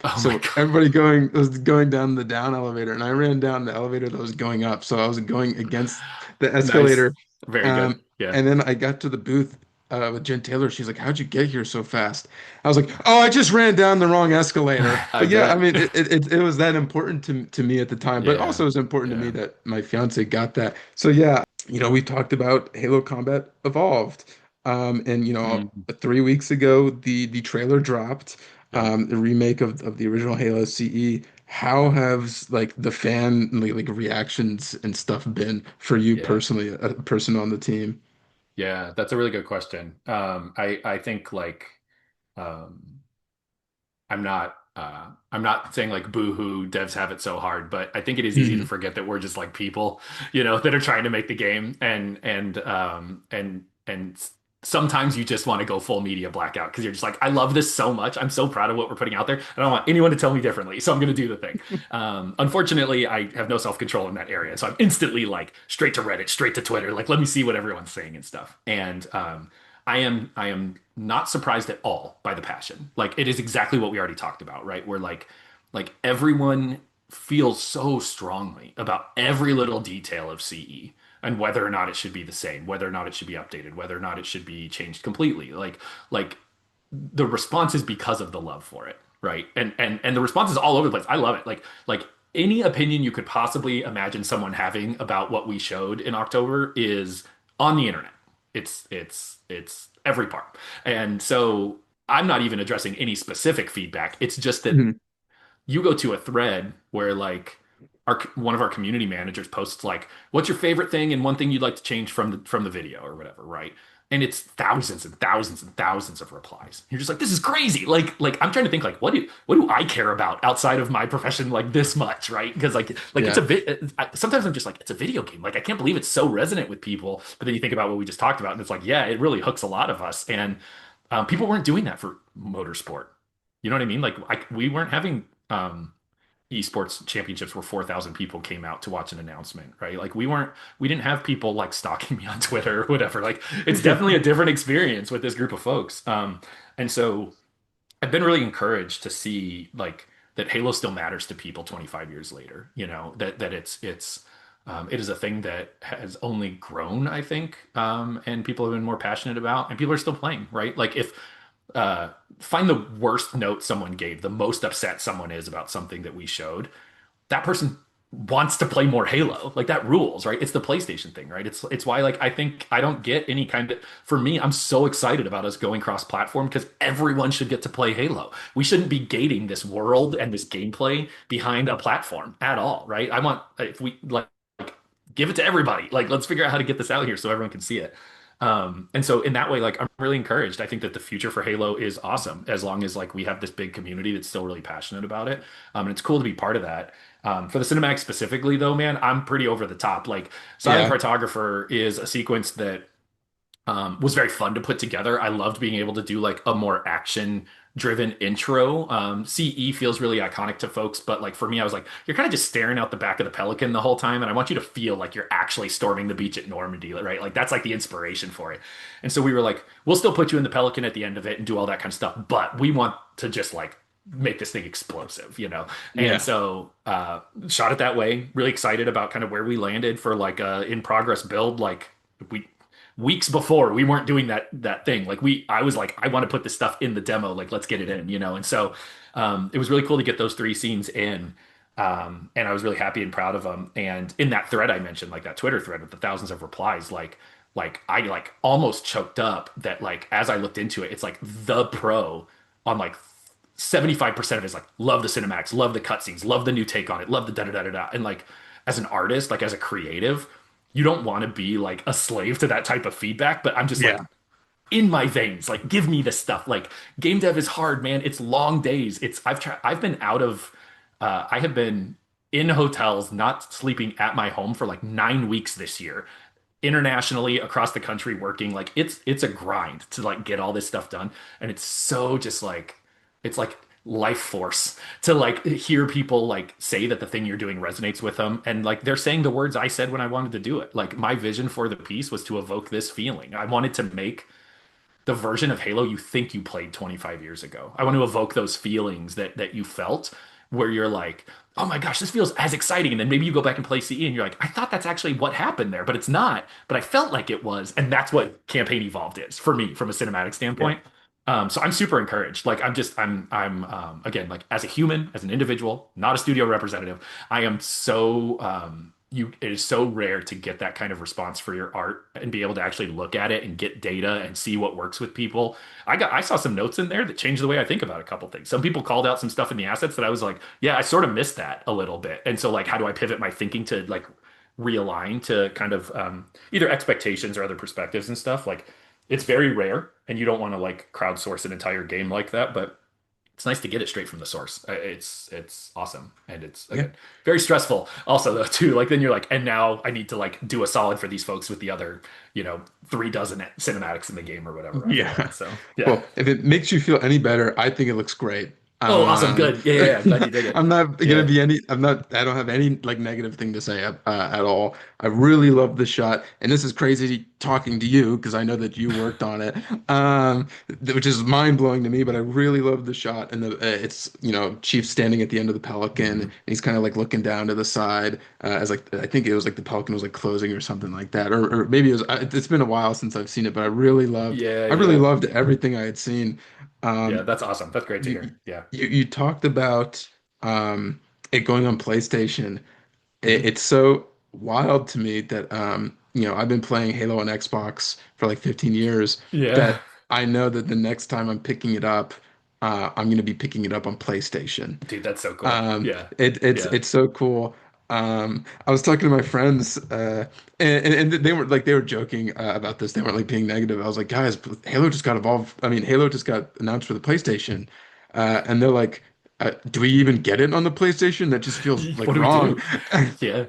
Oh my So God. everybody going was going down the down elevator, and I ran down the elevator that was going up. So I was going against the Nice. escalator. Very good. Um, Yeah. and then I got to the booth with Jen Taylor. She's like, "How'd you get here so fast?" I was like, "Oh, I just ran down the wrong escalator." I But yeah, I bet. mean, it was that important to me at the time, but also Yeah. it was important to me Yeah. that my fiance got that. So yeah, we talked about Halo Combat Evolved. And 3 weeks ago, the trailer dropped, Yep. the remake of the original Halo CE. How Yep. have like the fan like reactions and stuff been for you Yeah. personally, a person on the team? Yeah. That's a really good question. I think like um I'm not saying like boo-hoo, devs have it so hard, but I think it is easy to Mhm. forget that we're just like people, that are trying to make the game and sometimes you just want to go full media blackout because you're just like, I love this so much. I'm so proud of what we're putting out there. I don't want anyone to tell me differently, so I'm going to do the thing. Unfortunately, I have no self-control in that area, so I'm instantly like straight to Reddit, straight to Twitter, like let me see what everyone's saying and stuff. And I am not surprised at all by the passion. Like it is exactly what we already talked about, right? Where like everyone feels so strongly about every little detail of CE and whether or not it should be the same, whether or not it should be updated, whether or not it should be changed completely. Like the response is because of the love for it, right? And the response is all over the place. I love it. Like any opinion you could possibly imagine someone having about what we showed in October is on the internet. It's every part. And so I'm not even addressing any specific feedback. It's just that Mhm. you go to a thread where like one of our community managers posts like, "What's your favorite thing and one thing you'd like to change from the video or whatever," right? And it's thousands and thousands and thousands of replies. You're just like, "This is crazy!" Like I'm trying to think like, what do I care about outside of my profession like this much, right? Because like it's Yeah. a bit. Sometimes I'm just like, it's a video game. Like I can't believe it's so resonant with people. But then you think about what we just talked about, and it's like, yeah, it really hooks a lot of us. And people weren't doing that for motorsport. You know what I mean? Like we weren't having esports championships where 4,000 people came out to watch an announcement, right? Like we didn't have people like stalking me on Twitter or whatever. Like it's definitely a different experience with this group of folks. And so I've been really encouraged to see like that Halo still matters to people 25 years later, that it is a thing that has only grown, I think, and people have been more passionate about, and people are still playing, right? Like if uh, find the worst note someone gave, the most upset someone is about something that we showed. That person wants to play more Halo. Like that rules, right? It's the PlayStation thing, right? It's why like I think I don't get any kind of for me, I'm so excited about us going cross-platform because everyone should get to play Halo. We shouldn't be gating this world and this gameplay behind a platform at all, right? I want if we like give it to everybody. Like let's figure out how to get this out here so everyone can see it. And so in that way, like I'm really encouraged. I think that the future for Halo is awesome as long as like we have this big community that's still really passionate about it. And it's cool to be part of that. For the cinematic specifically, though, man, I'm pretty over the top. Like Silent Yeah. Cartographer is a sequence that was very fun to put together. I loved being able to do like a more action driven intro. CE feels really iconic to folks, but like for me, I was like, you're kind of just staring out the back of the Pelican the whole time, and I want you to feel like you're actually storming the beach at Normandy, right? Like that's like the inspiration for it. And so we were like, we'll still put you in the Pelican at the end of it and do all that kind of stuff, but we want to just like make this thing explosive. And Yeah. so shot it that way. Really excited about kind of where we landed for like a in progress build. Like we weeks before we weren't doing that thing like I was like I want to put this stuff in the demo, like let's get it in. And so it was really cool to get those three scenes in, and I was really happy and proud of them. And in that thread I mentioned, like that Twitter thread with the thousands of replies, like I like almost choked up that like as I looked into it, it's like the pro on like 75% of it is like love the cinematics, love the cutscenes, love the new take on it, love the da da da da da. And like as an artist, like as a creative, you don't want to be like a slave to that type of feedback, but I'm just like Yeah. in my veins, like give me this stuff. Like game dev is hard, man. It's long days. I've been out of I have been in hotels, not sleeping at my home for like 9 weeks this year, internationally across the country working. Like it's a grind to like get all this stuff done. And it's so just like it's like life force to like hear people like say that the thing you're doing resonates with them, and like they're saying the words I said when I wanted to do it. Like my vision for the piece was to evoke this feeling. I wanted to make the version of Halo you think you played 25 years ago. I want to evoke those feelings that you felt where you're like, oh my gosh, this feels as exciting. And then maybe you go back and play CE and you're like, I thought that's actually what happened there, but it's not. But I felt like it was. And that's what Campaign Evolved is for me from a cinematic Yeah. standpoint. So I'm super encouraged. Like I'm again, like as a human, as an individual, not a studio representative, I am so it is so rare to get that kind of response for your art and be able to actually look at it and get data and see what works with people. I saw some notes in there that changed the way I think about a couple things. Some people called out some stuff in the assets that I was like, yeah, I sort of missed that a little bit. And so like how do I pivot my thinking to like realign to kind of either expectations or other perspectives and stuff? Like it's very rare and you don't want to like crowdsource an entire game like that, but it's nice to get it straight from the source. It's awesome, and it's Yeah. again very stressful. Also, though, too, like then you're like, and now I need to like do a solid for these folks with the other, 3 dozen cinematics in the game or whatever Yeah. afterwards. So yeah. Well, if it makes you feel any better, I think it looks great. Oh, awesome, Um, good. Yeah, yeah, yeah. Glad you dig it. I'm not gonna Yeah. be any. I don't have any like negative thing to say at all. I really love the shot, and this is crazy talking to you because I know that you worked on it, which is mind blowing to me. But I really love the shot, and it's Chief standing at the end of the Pelican, and Mhm. he's kind of like looking down to the side as like I think it was like the Pelican was like closing or something like that, or maybe it was. It's been a while since I've seen it, but Yeah, I really yeah, loved everything I had seen. yeah. Um, That's awesome. That's great to you, hear. Yeah. you talked about um, it going on PlayStation. Mhm. It's so wild to me that I've been playing Halo on Xbox for like 15 years Yeah, that I know that the next time I'm picking it up, I'm going to be picking it up on PlayStation. dude, that's so cool. Yeah, yeah. It's so cool. I was talking to my friends, and they were joking about this. They weren't like being negative. I was like, guys, Halo just got evolved. I mean, Halo just got announced for the PlayStation, and they're like, do we even get it on the PlayStation? That just feels like What do we wrong. do? Yeah,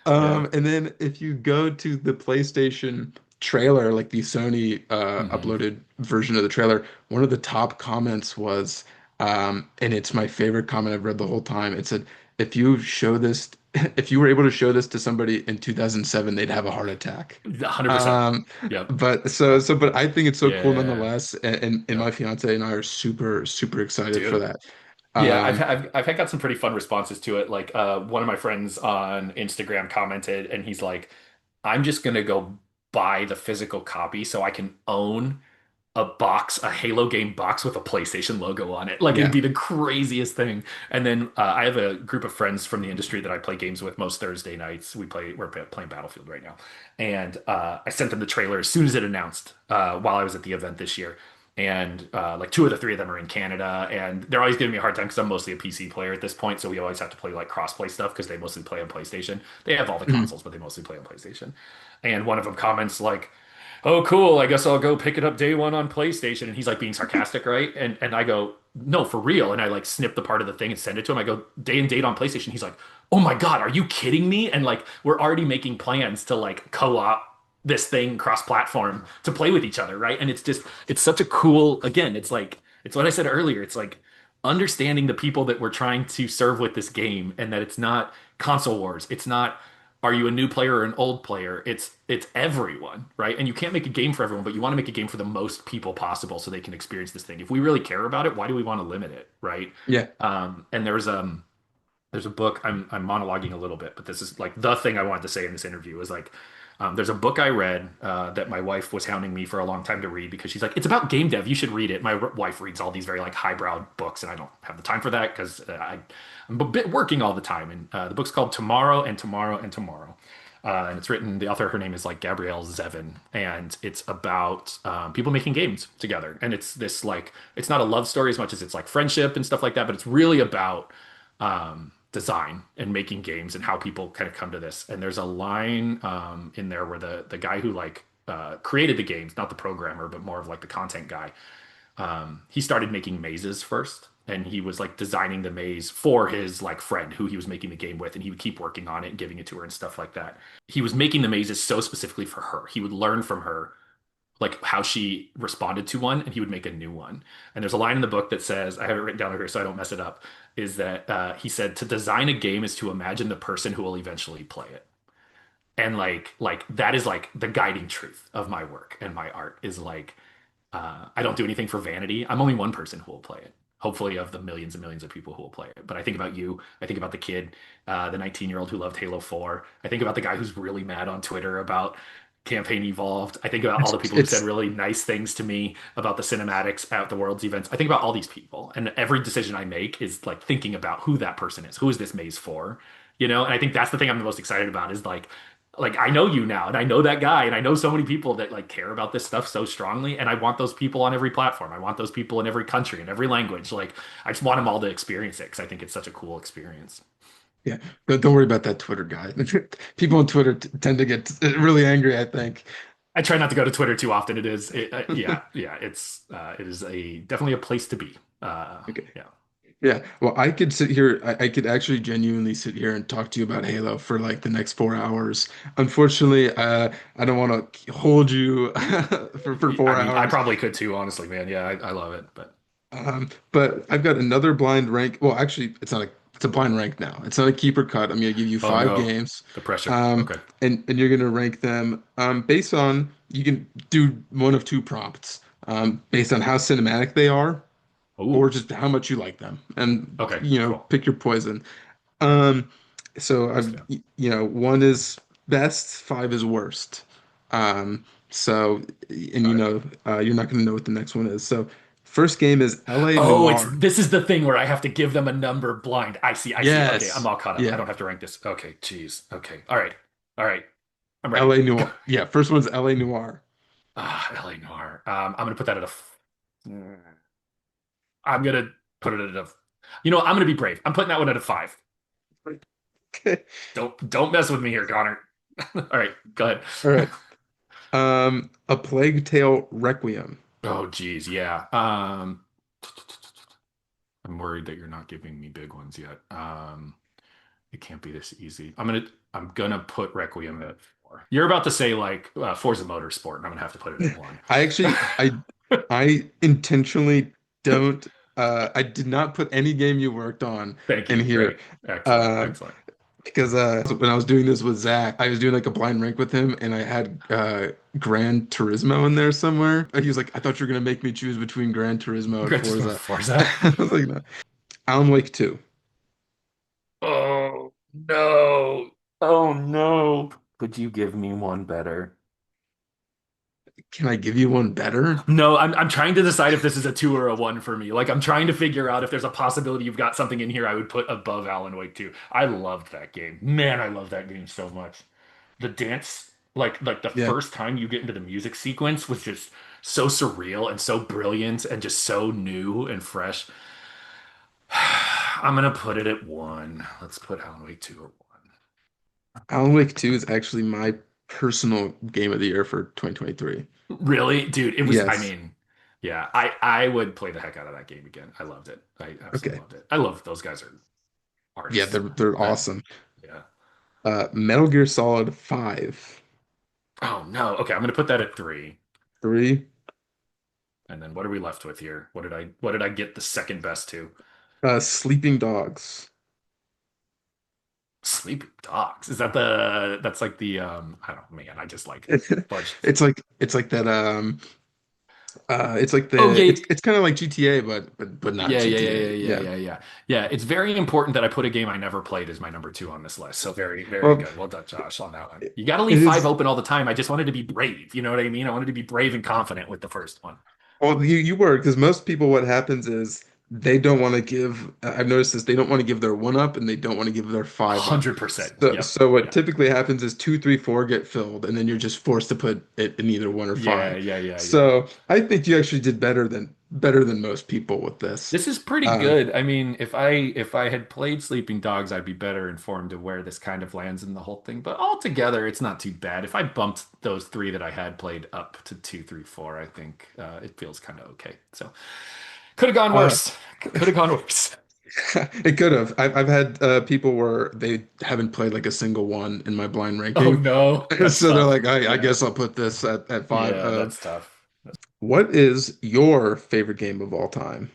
yeah. And then if you go to the PlayStation trailer, like the Sony Hmm. uploaded version of the trailer, one of the top comments was, and it's my favorite comment I've read the whole time. It said, if you show this, if you were able to show this to somebody in 2007, they'd have a heart attack. 100%. Um, Yep. but I think it's so cool Yeah. nonetheless, and my Yep. fiance and I are super, super excited for Dude. that. Yeah, Um, I've had got some pretty fun responses to it. Like one of my friends on Instagram commented and he's like, I'm just gonna go buy the physical copy so I can own a Halo game box with a PlayStation logo on it. Like it'd yeah. be the craziest thing. And then I have a group of friends from the industry that I play games with most Thursday nights. We're playing Battlefield right now, and I sent them the trailer as soon as it announced while I was at the event this year. And like two of the three of them are in Canada, and they're always giving me a hard time because I'm mostly a PC player at this point. So we always have to play like cross-play stuff because they mostly play on PlayStation. They have all the Mhm. consoles, but they mostly play on PlayStation. And one of them comments like, oh, cool. I guess I'll go pick it up day one on PlayStation. And he's like being sarcastic, right? And I go, no, for real. And I like snip the part of the thing and send it to him. I go, day and date on PlayStation. He's like, oh my God, are you kidding me? And like, we're already making plans to like co-op this thing cross-platform to play with each other, right? And it's such a cool, again, it's like, it's what I said earlier. It's like understanding the people that we're trying to serve with this game and that it's not console wars. It's not are you a new player or an old player? It's everyone, right? And you can't make a game for everyone, but you want to make a game for the most people possible so they can experience this thing. If we really care about it, why do we want to limit it, right? Yeah. And there's a book I'm monologuing a little bit, but this is like the thing I wanted to say in this interview is like there's a book I read that my wife was hounding me for a long time to read because she's like, it's about game dev. You should read it. My wife reads all these very like highbrow books, and I don't have the time for that because I'm a bit working all the time. And the book's called Tomorrow and Tomorrow and Tomorrow. And it's written, the author, her name is like Gabrielle Zevin, and it's about people making games together. And it's this like, it's not a love story as much as it's like friendship and stuff like that, but it's really about design and making games and how people kind of come to this. And there's a line in there where the guy who like created the games, not the programmer, but more of like the content guy, he started making mazes first. And he was like designing the maze for his like friend who he was making the game with, and he would keep working on it and giving it to her and stuff like that. He was making the mazes so specifically for her. He would learn from her like how she responded to one, and he would make a new one. And there's a line in the book that says, I have it written down here so I don't mess it up, is that he said to design a game is to imagine the person who will eventually play it. And like that is like the guiding truth of my work and my art is like I don't do anything for vanity. I'm only one person who will play it. Hopefully, of the millions and millions of people who will play it. But I think about you. I think about the kid, the 19-year-old who loved Halo 4. I think about the guy who's really mad on Twitter about Campaign Evolved. I think about all It's the people who said it's really nice things to me about the cinematics at the World's events. I think about all these people, and every decision I make is like thinking about who that person is. Who is this maze for? You know, and I think that's the thing I'm the most excited about is like I know you now and I know that guy and I know so many people that like care about this stuff so strongly and I want those people on every platform. I want those people in every country and every language. Like I just want them all to experience it because I think it's such a cool experience. Yeah, don't worry about that Twitter guy. People on Twitter tend to get really angry, I think. I try not to go to Twitter too often. Yeah, yeah, it is a definitely a place to be. Okay. Yeah. Yeah. Well, I could sit here, I could actually genuinely sit here and talk to you about Halo for like the next 4 hours. Unfortunately, I don't want to hold you for I four mean, I hours. probably could too, honestly, man. Yeah, I love it, but But I've got another blind rank. Well, actually, it's a blind rank now. It's not a keeper cut. I'm gonna give you oh five no, games, the pressure. um, Okay. and you're gonna rank them based on you can do one of two prompts based on how cinematic they are or Oh, just how much you like them, and okay, cool. pick your poison. Um, so Hands I've down. one is best, five is worst. So and Got it. you're not gonna know what the next one is. So first game is L.A. Oh, it's Noir. this is the thing where I have to give them a number blind. I see, I see. Okay, I'm Yes. all caught up. I Yeah. don't have to rank this. Okay, geez. Okay. All right. All right. I'm ready. L.A. Noir. Yeah, first one's L.A. Noir. Ah, LA Noir. I'm gonna put that at a. I'm gonna put it at a. You know, I'm gonna be brave. I'm putting that one at a five. Okay. Don't mess with me here, Connor. All right, go ahead. All right. A Plague Tale Requiem. Oh, geez, yeah. I'm worried that you're not giving me big ones yet. It can't be this easy. I'm gonna put Requiem at four. You're about to say like Forza Motorsport, and I'm gonna have to put it at one. I actually I intentionally don't I did not put any game you worked on Thank in you. here. Great. Excellent. Uh Excellent. because when I was doing this with Zach, I was doing like a blind rank with him and I had Gran Turismo in there somewhere. He was like, I thought you were gonna make me choose between Gran Turismo and Great to Forza. Forza. I was like, no. Alan Wake 2. Oh no. Oh no. Could you give me one better? Can I give you one better? No, I'm trying to decide if this is a two or a one for me. Like I'm trying to figure out if there's a possibility you've got something in here I would put above Alan Wake 2. I loved that game. Man, I love that game so much. The dance, like the Yeah. first time you get into the music sequence was just so surreal and so brilliant and just so new and fresh. I'm gonna put it at one. Let's put Alan Wake 2 at one. Alan Wake 2 is actually my personal game of the year for 2023. Really? Dude, it was, I Yes. mean, yeah, I would play the heck out of that game again. I loved it. I absolutely Okay. loved it. I love those guys are Yeah, artists, man. they're That, awesome. yeah. Metal Gear Solid 5. Oh no. Okay, I'm gonna put that at three. 3. And then what are we left with here? What did I get the second best to? Sleeping Dogs. Sleeping Dogs. Is that that's like the I don't know, man, I just like fudge. It's like that it's like Oh the yeah, it's kind of like GTA but not yeah, yeah, yeah, yeah, GTA. yeah, Yeah. yeah, yeah. Yeah, it's very important that I put a game I never played as my number two on this list. So very, very Well, good. Well done, Josh, on that one. You got to it leave five is open all the time. I just wanted to be brave. You know what I mean? I wanted to be brave and confident with the first one. well you were because most people what happens is they don't want to give I've noticed this they don't want to give their one up and they don't want to give their five up. 100%. So Yep. so what Yeah. typically happens is two, three, four get filled and then you're just forced to put it in either one or Yeah, five. yeah, yeah, yeah. So I think you actually did better than most people with this. This is pretty Um, good. I mean, if I had played Sleeping Dogs, I'd be better informed of where this kind of lands in the whole thing. But altogether, it's not too bad. If I bumped those three that I had played up to two, three, four, I think it feels kind of okay. So could have gone all right. worse. Could have gone worse. It could have. I've had people where they haven't played like a single one in my blind Oh ranking. no, that's So they're like, tough. I Yeah, guess I'll put this at five. yeah, that's tough. What is your favorite game of all time?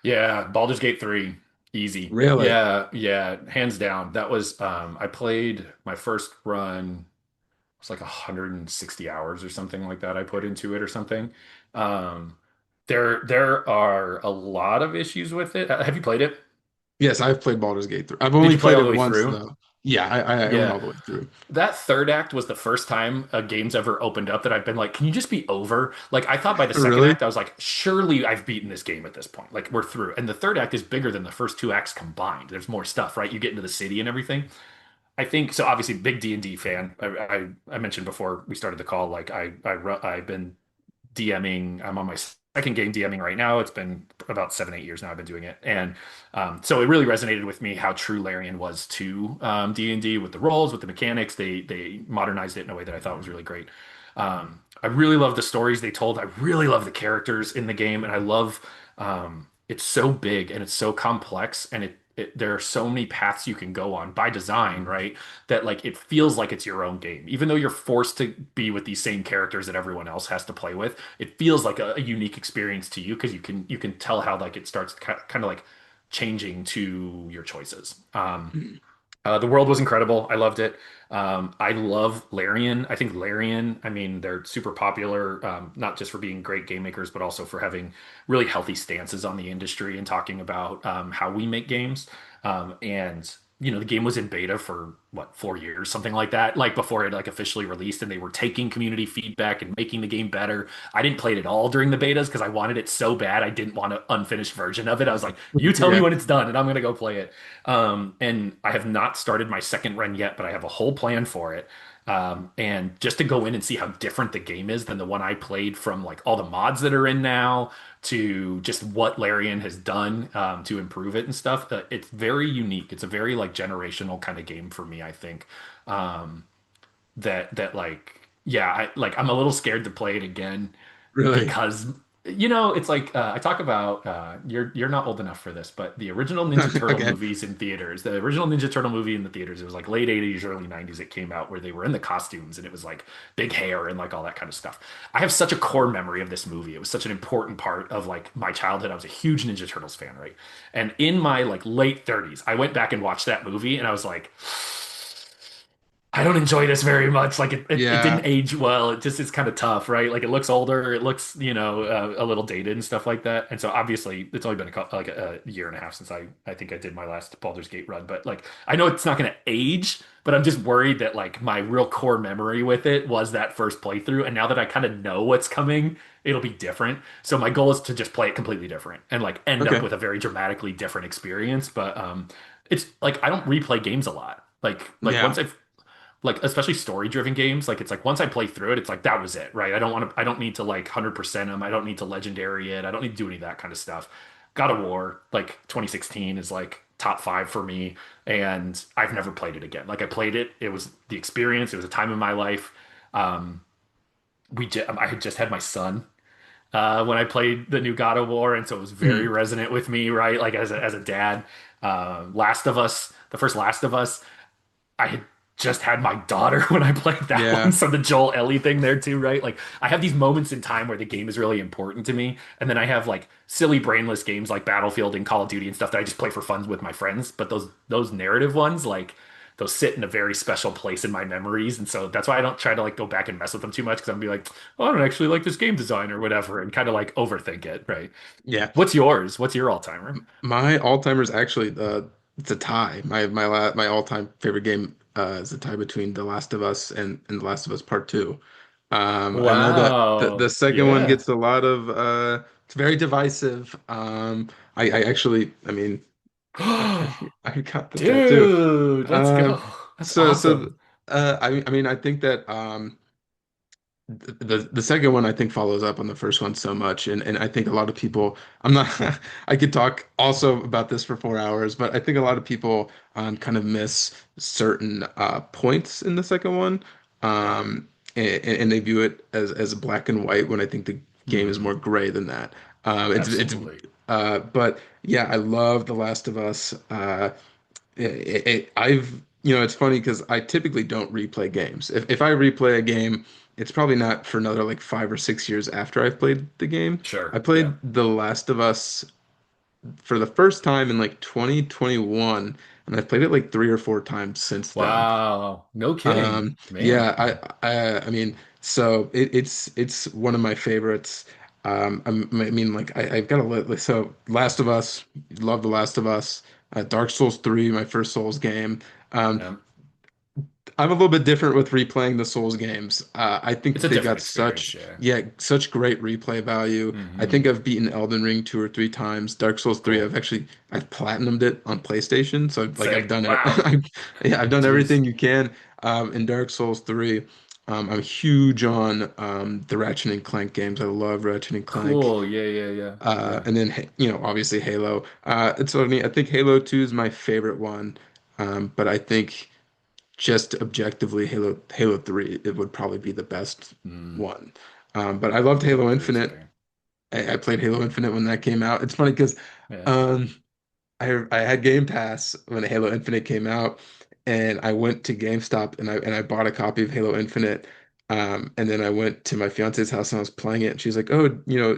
Yeah, Baldur's Gate 3, easy. Really? Yeah, yeah, hands down. That was I played my first run. it's like 160 hours or something like that I put into it or something. Um, there are a lot of issues with it. Have you played it? Yes, I've played Baldur's Gate 3. I've Did only you play played all the it way once through? though. Yeah, I went Yeah. all the way through. That third act was the first time a game's ever opened up that I've been like, can you just be over? Like, I thought by the second Really? act, I was like, surely I've beaten this game at this point. Like, we're through. And the third act is bigger than the first two acts combined. There's more stuff, right? You get into the city and everything. I think so. Obviously, big D&D fan. I mentioned before we started the call, like I've been DMing. I'm on my second game DMing right now. It's been about 7, 8 years now I've been doing it, and so it really resonated with me how true Larian was to D&D with the roles, with the mechanics. They modernized it in a way that I thought was really great. I really love the stories they told. I really love the characters in the game, and I love it's so big and it's so complex, and there are so many paths you can go on by design, right? That like it feels like it's your own game, even though you're forced to be with these same characters that everyone else has to play with. It feels like a unique experience to you because you can tell how like it starts kind of like changing to your choices. The world was incredible. I loved it. I love Larian. I think Larian, I mean, they're super popular, not just for being great game makers, but also for having really healthy stances on the industry and talking about how we make games. And the game was in beta for what, 4 years, something like that, like before it like officially released, and they were taking community feedback and making the game better. I didn't play it at all during the betas because I wanted it so bad. I didn't want an unfinished version of it. I was like, you tell me Yeah. when it's done and I'm gonna go play it. And I have not started my second run yet, but I have a whole plan for it. And just to go in and see how different the game is than the one I played, from like all the mods that are in now to just what Larian has done to improve it and stuff. It's very unique. It's a very like generational kind of game for me, I think. Um, that like yeah, I'm a little scared to play it again Really? because it's like I talk about you're not old enough for this, but the original Ninja Turtle Okay. movies in theaters, the original Ninja Turtle movie in the theaters, it was like late 80s, early 90s it came out, where they were in the costumes and it was like big hair and like all that kind of stuff. I have such a core memory of this movie. It was such an important part of like my childhood. I was a huge Ninja Turtles fan, right? And in my like late 30s, I went back and watched that movie and I was like, I don't enjoy this very much. Like it didn't Yeah. age well. It just is kind of tough, right? Like it looks older. It looks, a little dated and stuff like that. And so obviously it's only been like a year and a half since I think I did my last Baldur's Gate run. But like I know it's not going to age, but I'm just worried that like my real core memory with it was that first playthrough. And now that I kind of know what's coming, it'll be different. So my goal is to just play it completely different and like end up Okay. with a very dramatically different experience. But it's like I don't replay games a lot. Like Yeah. once I've like especially story driven games, like it's like once I play through it, it's like that was it, right? I don't need to like 100% them. I don't need to legendary it. I don't need to do any of that kind of stuff. God of War like 2016 is like top 5 for me, and I've never played it again. Like I played it, it was the experience, it was a time in my life. um I had just had my son when I played the new God of War, and so it was very Hmm. resonant with me, right? Like as a dad. Last of Us, the first Last of Us, I had just had my daughter when I played that one. Yeah. So the Joel Ellie thing there too, right? Like I have these moments in time where the game is really important to me. And then I have like silly brainless games like Battlefield and Call of Duty and stuff that I just play for fun with my friends. But those narrative ones, like those sit in a very special place in my memories. And so that's why I don't try to like go back and mess with them too much, because I'm be like, oh, I don't actually like this game design or whatever, and kind of like overthink it, right? Yeah. What's yours? What's your all-timer? My all-timers actually it's a tie. My all-time favorite game is a tie between The Last of Us and The Last of Us Part 2. I know that the Wow. second one Yeah. gets a lot of it's very divisive. I actually, I mean, I got the tattoo. Dude, let's go. Um That's so so awesome. I mean I think that the second one I think follows up on the first one so much, and I think a lot of people, I'm not I could talk also about this for 4 hours, but I think a lot of people kind of miss certain points in the second one, Yeah, and they view it as black and white when I think the game is more hmm, gray than that. It's absolutely. but yeah, I love The Last of Us. I've, it's funny because I typically don't replay games. If I replay a game, it's probably not for another like 5 or 6 years after I've played the game. I Sure. Yeah. played The Last of Us for the first time in like 2021. and I've played it like 3 or 4 times since then. Wow. No kidding, man. Yeah, I mean, so it's one of my favorites. I mean, like I've got to let so Last of Us, love The Last of Us. Dark Souls 3, my first Souls game. Um, Yeah. I'm a little bit different with replaying the Souls games. I think It's that a they've different got experience, yeah. such great replay value. I think Hmm. I've beaten Elden Ring 2 or 3 times. Dark Souls 3, Cool. I've platinumed it on PlayStation, so like I've Sick. done it. Wow. Yeah, I've done Jeez. everything you can. In Dark Souls 3, I'm huge on the Ratchet and Clank games. I love Ratchet and Clank. Cool. Yeah, yeah, yeah. Yeah. And then obviously Halo. It's funny. I think Halo 2 is my favorite one, but I think just objectively, Halo 3, it would probably be the best Mm, one. But I loved Halo Halo 3 is Infinite. fire. I played Halo Infinite when that came out. It's funny because Yeah. um, I had Game Pass when Halo Infinite came out, and I went to GameStop and I bought a copy of Halo Infinite. And then I went to my fiance's house and I was playing it, and she's like, "Oh,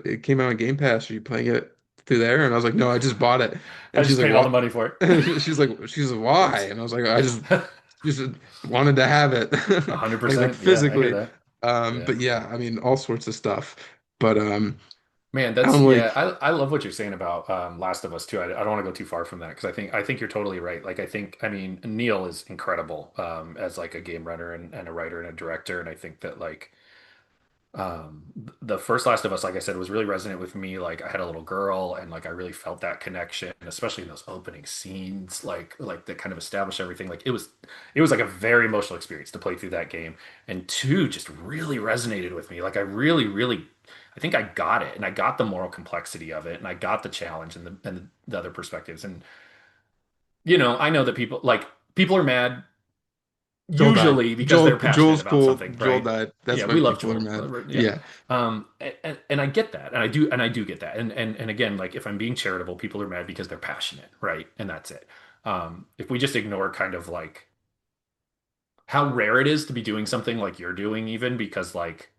it came out on Game Pass. Are you playing it through there?" And I was like, "No, I just bought it." I And she's just like, paid all the "What?" money for She's like, "Why?" it. And I was like, "I just Oops. just wanted to have it, like 100%. Yeah, I hear physically." that. Yeah. But yeah, I mean, all sorts of stuff. But Man, I'm yeah, like, I love what you're saying about Last of Us too. I don't want to go too far from that because I think you're totally right. Like I mean Neil is incredible as like a game runner and a writer and a director, and I think that like the first Last of Us, like I said, was really resonant with me. Like I had a little girl, and like I really felt that connection, especially in those opening scenes, like that kind of established everything. Like it was like a very emotional experience to play through that game. And two just really resonated with me. Like I really, I think I got it, and I got the moral complexity of it, and I got the challenge and the other perspectives. And I know that people are mad Joel died. usually because they're passionate Joel's about cool. something, Joel right? died. Yeah, That's why we love people are Joel. mad. Yeah. Yeah. And I get that. And I do get that. And again, like if I'm being charitable, people are mad because they're passionate, right? And that's it. If we just ignore kind of like how rare it is to be doing something like you're doing, even because like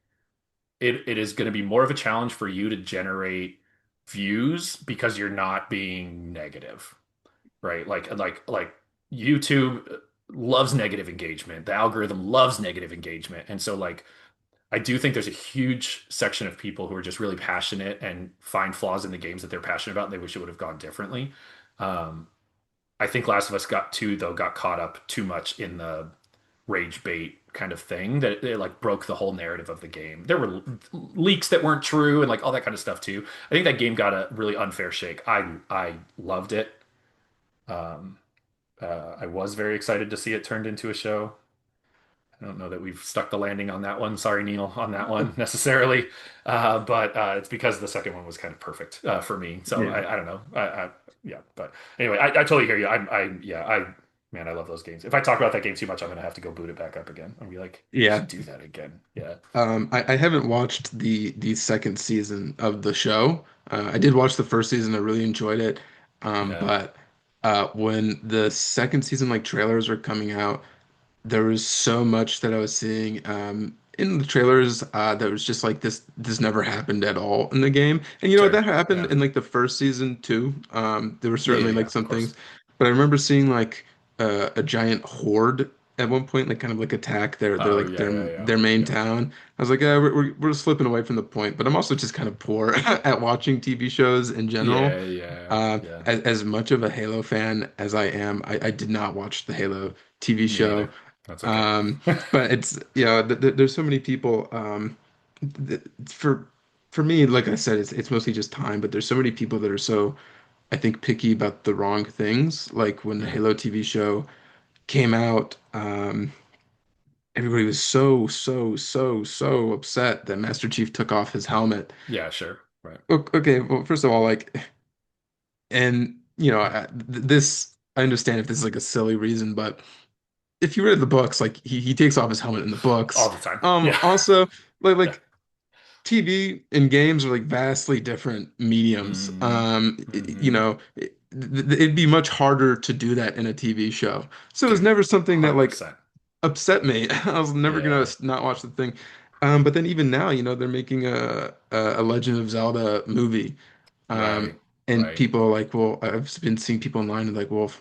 it is going to be more of a challenge for you to generate views because you're not being negative, right? Like YouTube loves negative engagement. The algorithm loves negative engagement. And so like I do think there's a huge section of people who are just really passionate and find flaws in the games that they're passionate about and they wish it would have gone differently. Um, I think Last of Us got caught up too much in the rage bait kind of thing that it like broke the whole narrative of the game. There were leaks that weren't true and like all that kind of stuff too. I think that game got a really unfair shake. I loved it. Um, I was very excited to see it turned into a show. I don't know that we've stuck the landing on that one. Sorry, Neil, on that one necessarily. But it's because the second one was kind of perfect for me. So Yeah. I don't know. Yeah. But anyway, I totally hear you. Man, I love those games. If I talk about that game too much, I'm going to have to go boot it back up again. I'll be like, I Yeah. should do that again. Yeah. I haven't watched the second season of the show. I did watch the first season. I really enjoyed it. Yeah. But when the second season like trailers were coming out, there was so much that I was seeing in the trailers that was just like this never happened at all in the game. And Sure. that happened Yeah. in like the first season too. There were Yeah. Yeah. certainly Yeah. like Of some course. things, but I remember seeing like a giant horde at one point, like kind of like attack their Oh, like yeah. Yeah. Yeah. their main Yeah. town. I was like, we're slipping away from the point, but I'm also just kind of poor at watching TV shows in general. Yeah. Yeah. Yeah. As much of a Halo fan as I am, I did not watch the Halo TV Me show. neither. That's okay. Um, but it's there's so many people th for me, like I said, it's mostly just time, but there's so many people that are so I think picky about the wrong things. Like when the Mhm. Halo TV show came out, everybody was so upset that Master Chief took off his helmet. Yeah. Sure. Right. Okay, well, first of all, like, and this I understand if this is like a silly reason, but if you read the books, like he takes off his helmet in the All books. the time. Yeah. Also, Yeah. like TV and games are like vastly different mediums. Mm, hmm. It'd be much harder to do that in a TV show. So it was Dude, never something that like 100%. upset me. I was never gonna Yeah. not watch the thing. But then even now, they're making a Legend of Zelda movie. Um, Right. and Right. people are like, well, I've been seeing people online and like, well,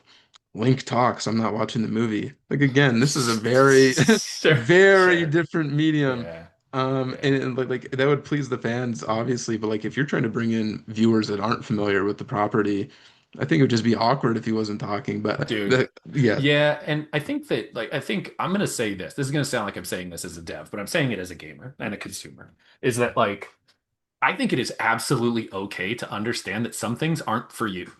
Link talks, I'm not watching the movie. Like again, this is a very Sure, very sure. different medium. Yeah, And, yeah. like that would please the fans, obviously, but like if you're trying to bring in viewers that aren't familiar with the property, I think it would just be awkward if he wasn't talking. But Dude. the yeah, Yeah, and I think that I think I'm gonna say this. This is gonna sound like I'm saying this as a dev, but I'm saying it as a gamer and a consumer. Is that like I think it is absolutely okay to understand that some things aren't for you.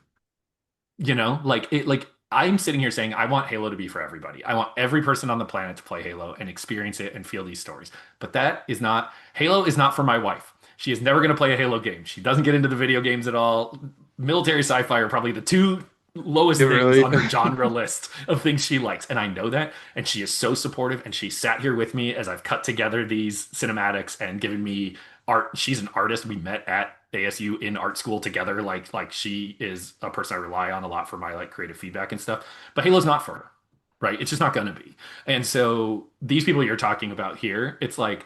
Like I'm sitting here saying I want Halo to be for everybody. I want every person on the planet to play Halo and experience it and feel these stories. But that is not Halo is not for my wife. She is never going to play a Halo game. She doesn't get into the video games at all. Military sci-fi are probably the two it lowest things really on her genre list of things she likes. And I know that. And she is so supportive. And she sat here with me as I've cut together these cinematics and given me art. She's an artist. We met at ASU in art school together. Like she is a person I rely on a lot for my like creative feedback and stuff. But Halo's not for her, right? It's just not going to be. And so these people you're talking about here, it's like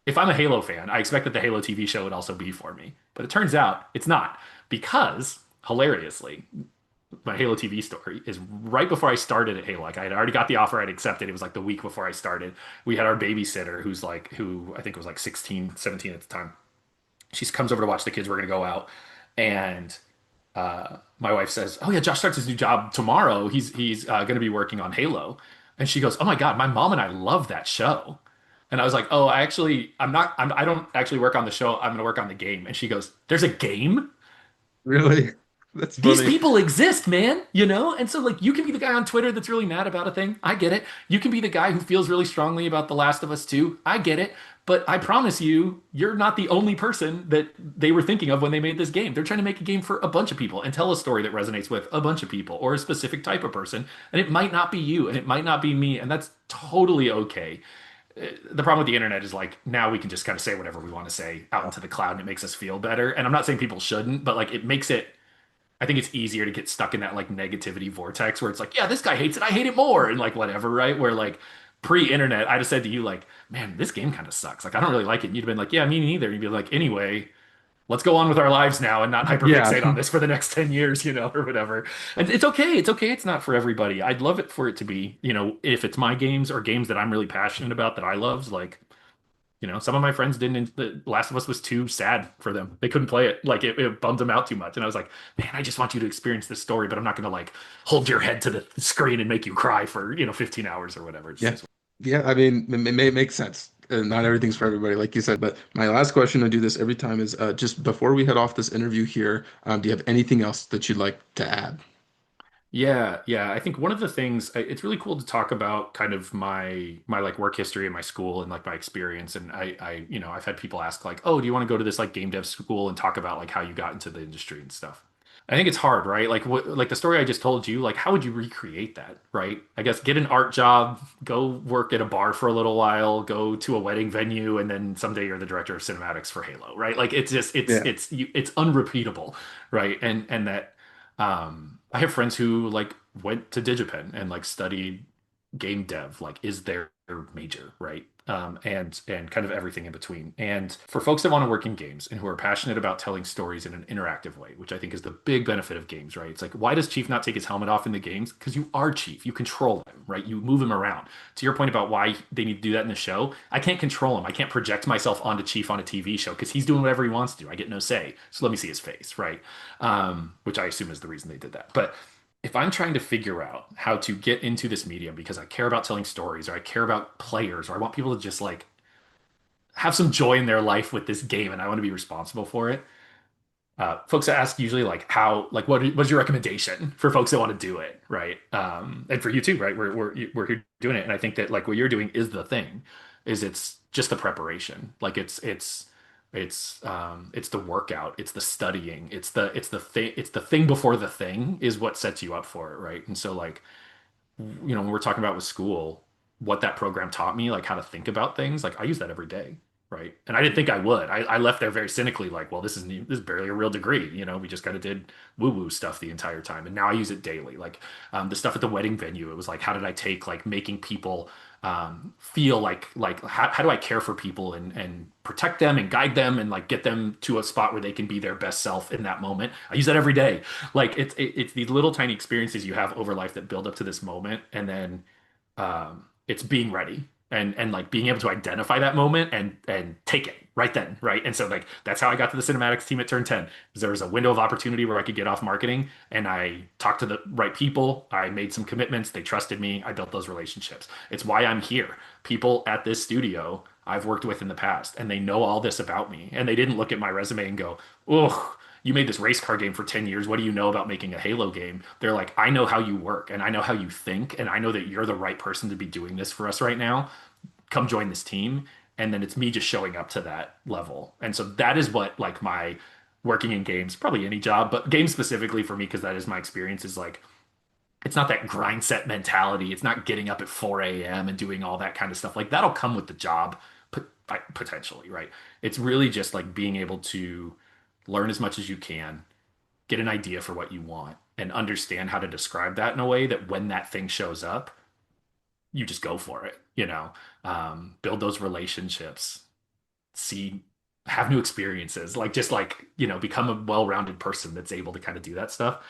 if I'm a Halo fan, I expect that the Halo TV show would also be for me. But it turns out it's not because hilariously, my Halo TV story is right before I started at Halo. Like I had already got the offer, I'd accepted. It was like the week before I started. We had our babysitter who I think was like 16, 17 at the time. She comes over to watch the kids. We're gonna go out, and my wife says, "Oh yeah, Josh starts his new job tomorrow. He's gonna be working on Halo." And she goes, "Oh my God, my mom and I love that show." And I was like, "Oh, I don't actually work on the show. I'm gonna work on the game." And she goes, "There's a game?" really that's These funny. people exist, man, you know? And so, like, you can be the guy on Twitter that's really mad about a thing. I get it. You can be the guy who feels really strongly about The Last of Us 2. I get it. But I promise you, you're not the only person that they were thinking of when they made this game. They're trying to make a game for a bunch of people and tell a story that resonates with a bunch of people or a specific type of person. And it might not be you and it might not be me. And that's totally okay. The problem with the internet is like now we can just kind of say whatever we want to say out into the cloud and it makes us feel better. And I'm not saying people shouldn't, but like it makes it I think it's easier to get stuck in that like negativity vortex where it's like, yeah, this guy hates it, I hate it more, and like whatever, right? Where like pre-internet, I'd have said to you like, man, this game kind of sucks. Like I don't really like it. And you'd have been like, yeah, me neither. And you'd be like, anyway, let's go on with our lives now and not Yeah, hyperfixate on this for the next 10 years, or whatever. And it's okay. It's okay. It's not for everybody. I'd love it for it to be, if it's my games or games that I'm really passionate about that I love, like some of my friends didn't. The Last of Us was too sad for them. They couldn't play it. Like it bummed them out too much. And I was like, man, I just want you to experience this story, but I'm not gonna like hold your head to the screen and make you cry for 15 hours or whatever. It's yeah, just yeah. I mean, it may make sense. Not everything's for everybody, like you said. But my last question, I do this every time, is just before we head off this interview here, do you have anything else that you'd like to add? yeah, yeah. I think one of the things it's really cool to talk about kind of my like work history in my school and like my experience. And I've had people ask like, oh, do you want to go to this like game dev school and talk about like how you got into the industry and stuff. I think it's hard, right? Like like the story I just told you, like how would you recreate that, right? I guess get an art job, go work at a bar for a little while, go to a wedding venue, and then someday you're the director of cinematics for Halo, right? Like it's just Yeah. it's unrepeatable, right? And that I have friends who like went to DigiPen and like studied game dev, like is their major, right? And kind of everything in between. And for folks that want to work in games and who are passionate about telling stories in an interactive way, which I think is the big benefit of games, right? It's like, why does Chief not take his helmet off in the games? Because you are Chief. You control him, right? You move him around. To your point about why they need to do that in the show, I can't control him. I can't project myself onto Chief on a TV show because he's doing whatever he wants to do. I get no say. So let me see his face, right? Which I assume is the reason they did that. But if I'm trying to figure out how to get into this medium because I care about telling stories or I care about players or I want people to just like have some joy in their life with this game and I want to be responsible for it. Folks ask usually like how like what's your recommendation for folks that want to do it, right? And for you too, right? We're here doing it, and I think that like what you're doing is the thing, is it's just the preparation, like it's the workout, it's the studying, it's the thing before the thing is what sets you up for it, right? And so like when we're talking about with school, what that program taught me, like how to think about things, like I use that every day, right? And I didn't think I would. I left there very cynically, like, well, this is barely a real degree. We just kind of did woo-woo stuff the entire time, and now I use it daily. Like the stuff at the wedding venue, it was like, how did I take like making people feel like how do I care for people and protect them and guide them and like get them to a spot where they can be their best self in that moment. I use that every day. Like it's these little tiny experiences you have over life that build up to this moment, and then it's being ready and like being able to identify that moment and take it right then, right? And so like that's how I got to the cinematics team at Turn 10. There was a window of opportunity where I could get off marketing, and I talked to the right people. I made some commitments. They trusted me. I built those relationships. It's why I'm here. People at this studio I've worked with in the past, and they know all this about me. And they didn't look at my resume and go, "Oh, you made this race car game for 10 years. What do you know about making a Halo game?" They're like, "I know how you work and I know how you think, and I know that you're the right person to be doing this for us right now. Come join this team." And then it's me just showing up to that level. And so that is what like my working in games, probably any job, but games specifically for me, because that is my experience, is like it's not that grind set mentality. It's not getting up at 4 a.m. and doing all that kind of stuff. Like that'll come with the job, potentially, right? It's really just like being able to learn as much as you can, get an idea for what you want, and understand how to describe that in a way that when that thing shows up, you just go for it, you know? Build those relationships, see, have new experiences, like just like, become a well-rounded person that's able to kind of do that stuff.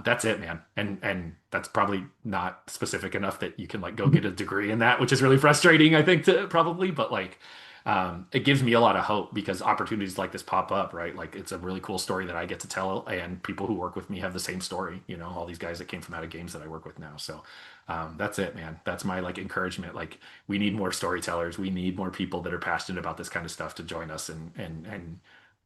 That's it, man. And that's probably not specific enough that you can like go get a degree in that, which is really frustrating, I think, to probably, but like it gives me a lot of hope because opportunities like this pop up, right? Like it's a really cool story that I get to tell, and people who work with me have the same story, all these guys that came from out of games that I work with now. So that's it, man. That's my like encouragement. Like we need more storytellers. We need more people that are passionate about this kind of stuff to join us, and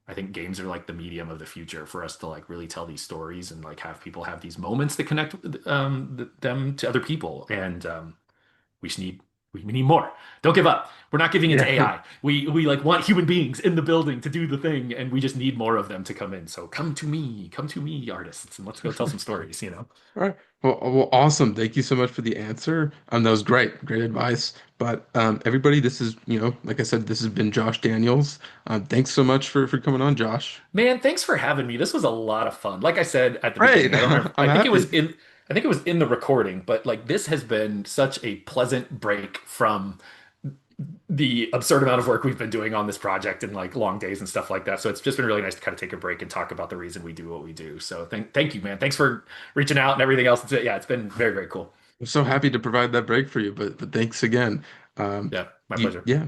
I think games are like the medium of the future for us to like really tell these stories and like have people have these moments that connect them to other people. And we just need we need more. Don't give up. We're not giving it to Yeah. AI. We like want human beings in the building to do the thing, and we just need more of them to come in. So come to me, artists, and let's go tell some stories. All right. Well, awesome. Thank you so much for the answer. That was great. Great advice. But everybody, this is, like I said, this has been Josh Daniels. Thanks so much for coming on, Josh. Man, thanks for having me. This was a lot of fun. Like I said at the Great. beginning, I don't remember. I'm happy. I think it was in the recording, but like this has been such a pleasant break from the absurd amount of work we've been doing on this project and like long days and stuff like that. So it's just been really nice to kind of take a break and talk about the reason we do what we do. So thank you, man. Thanks for reaching out and everything else. Yeah, it's been very, very cool. I'm so happy to provide that break for you, but thanks again. Um, Yeah, my pleasure. yeah.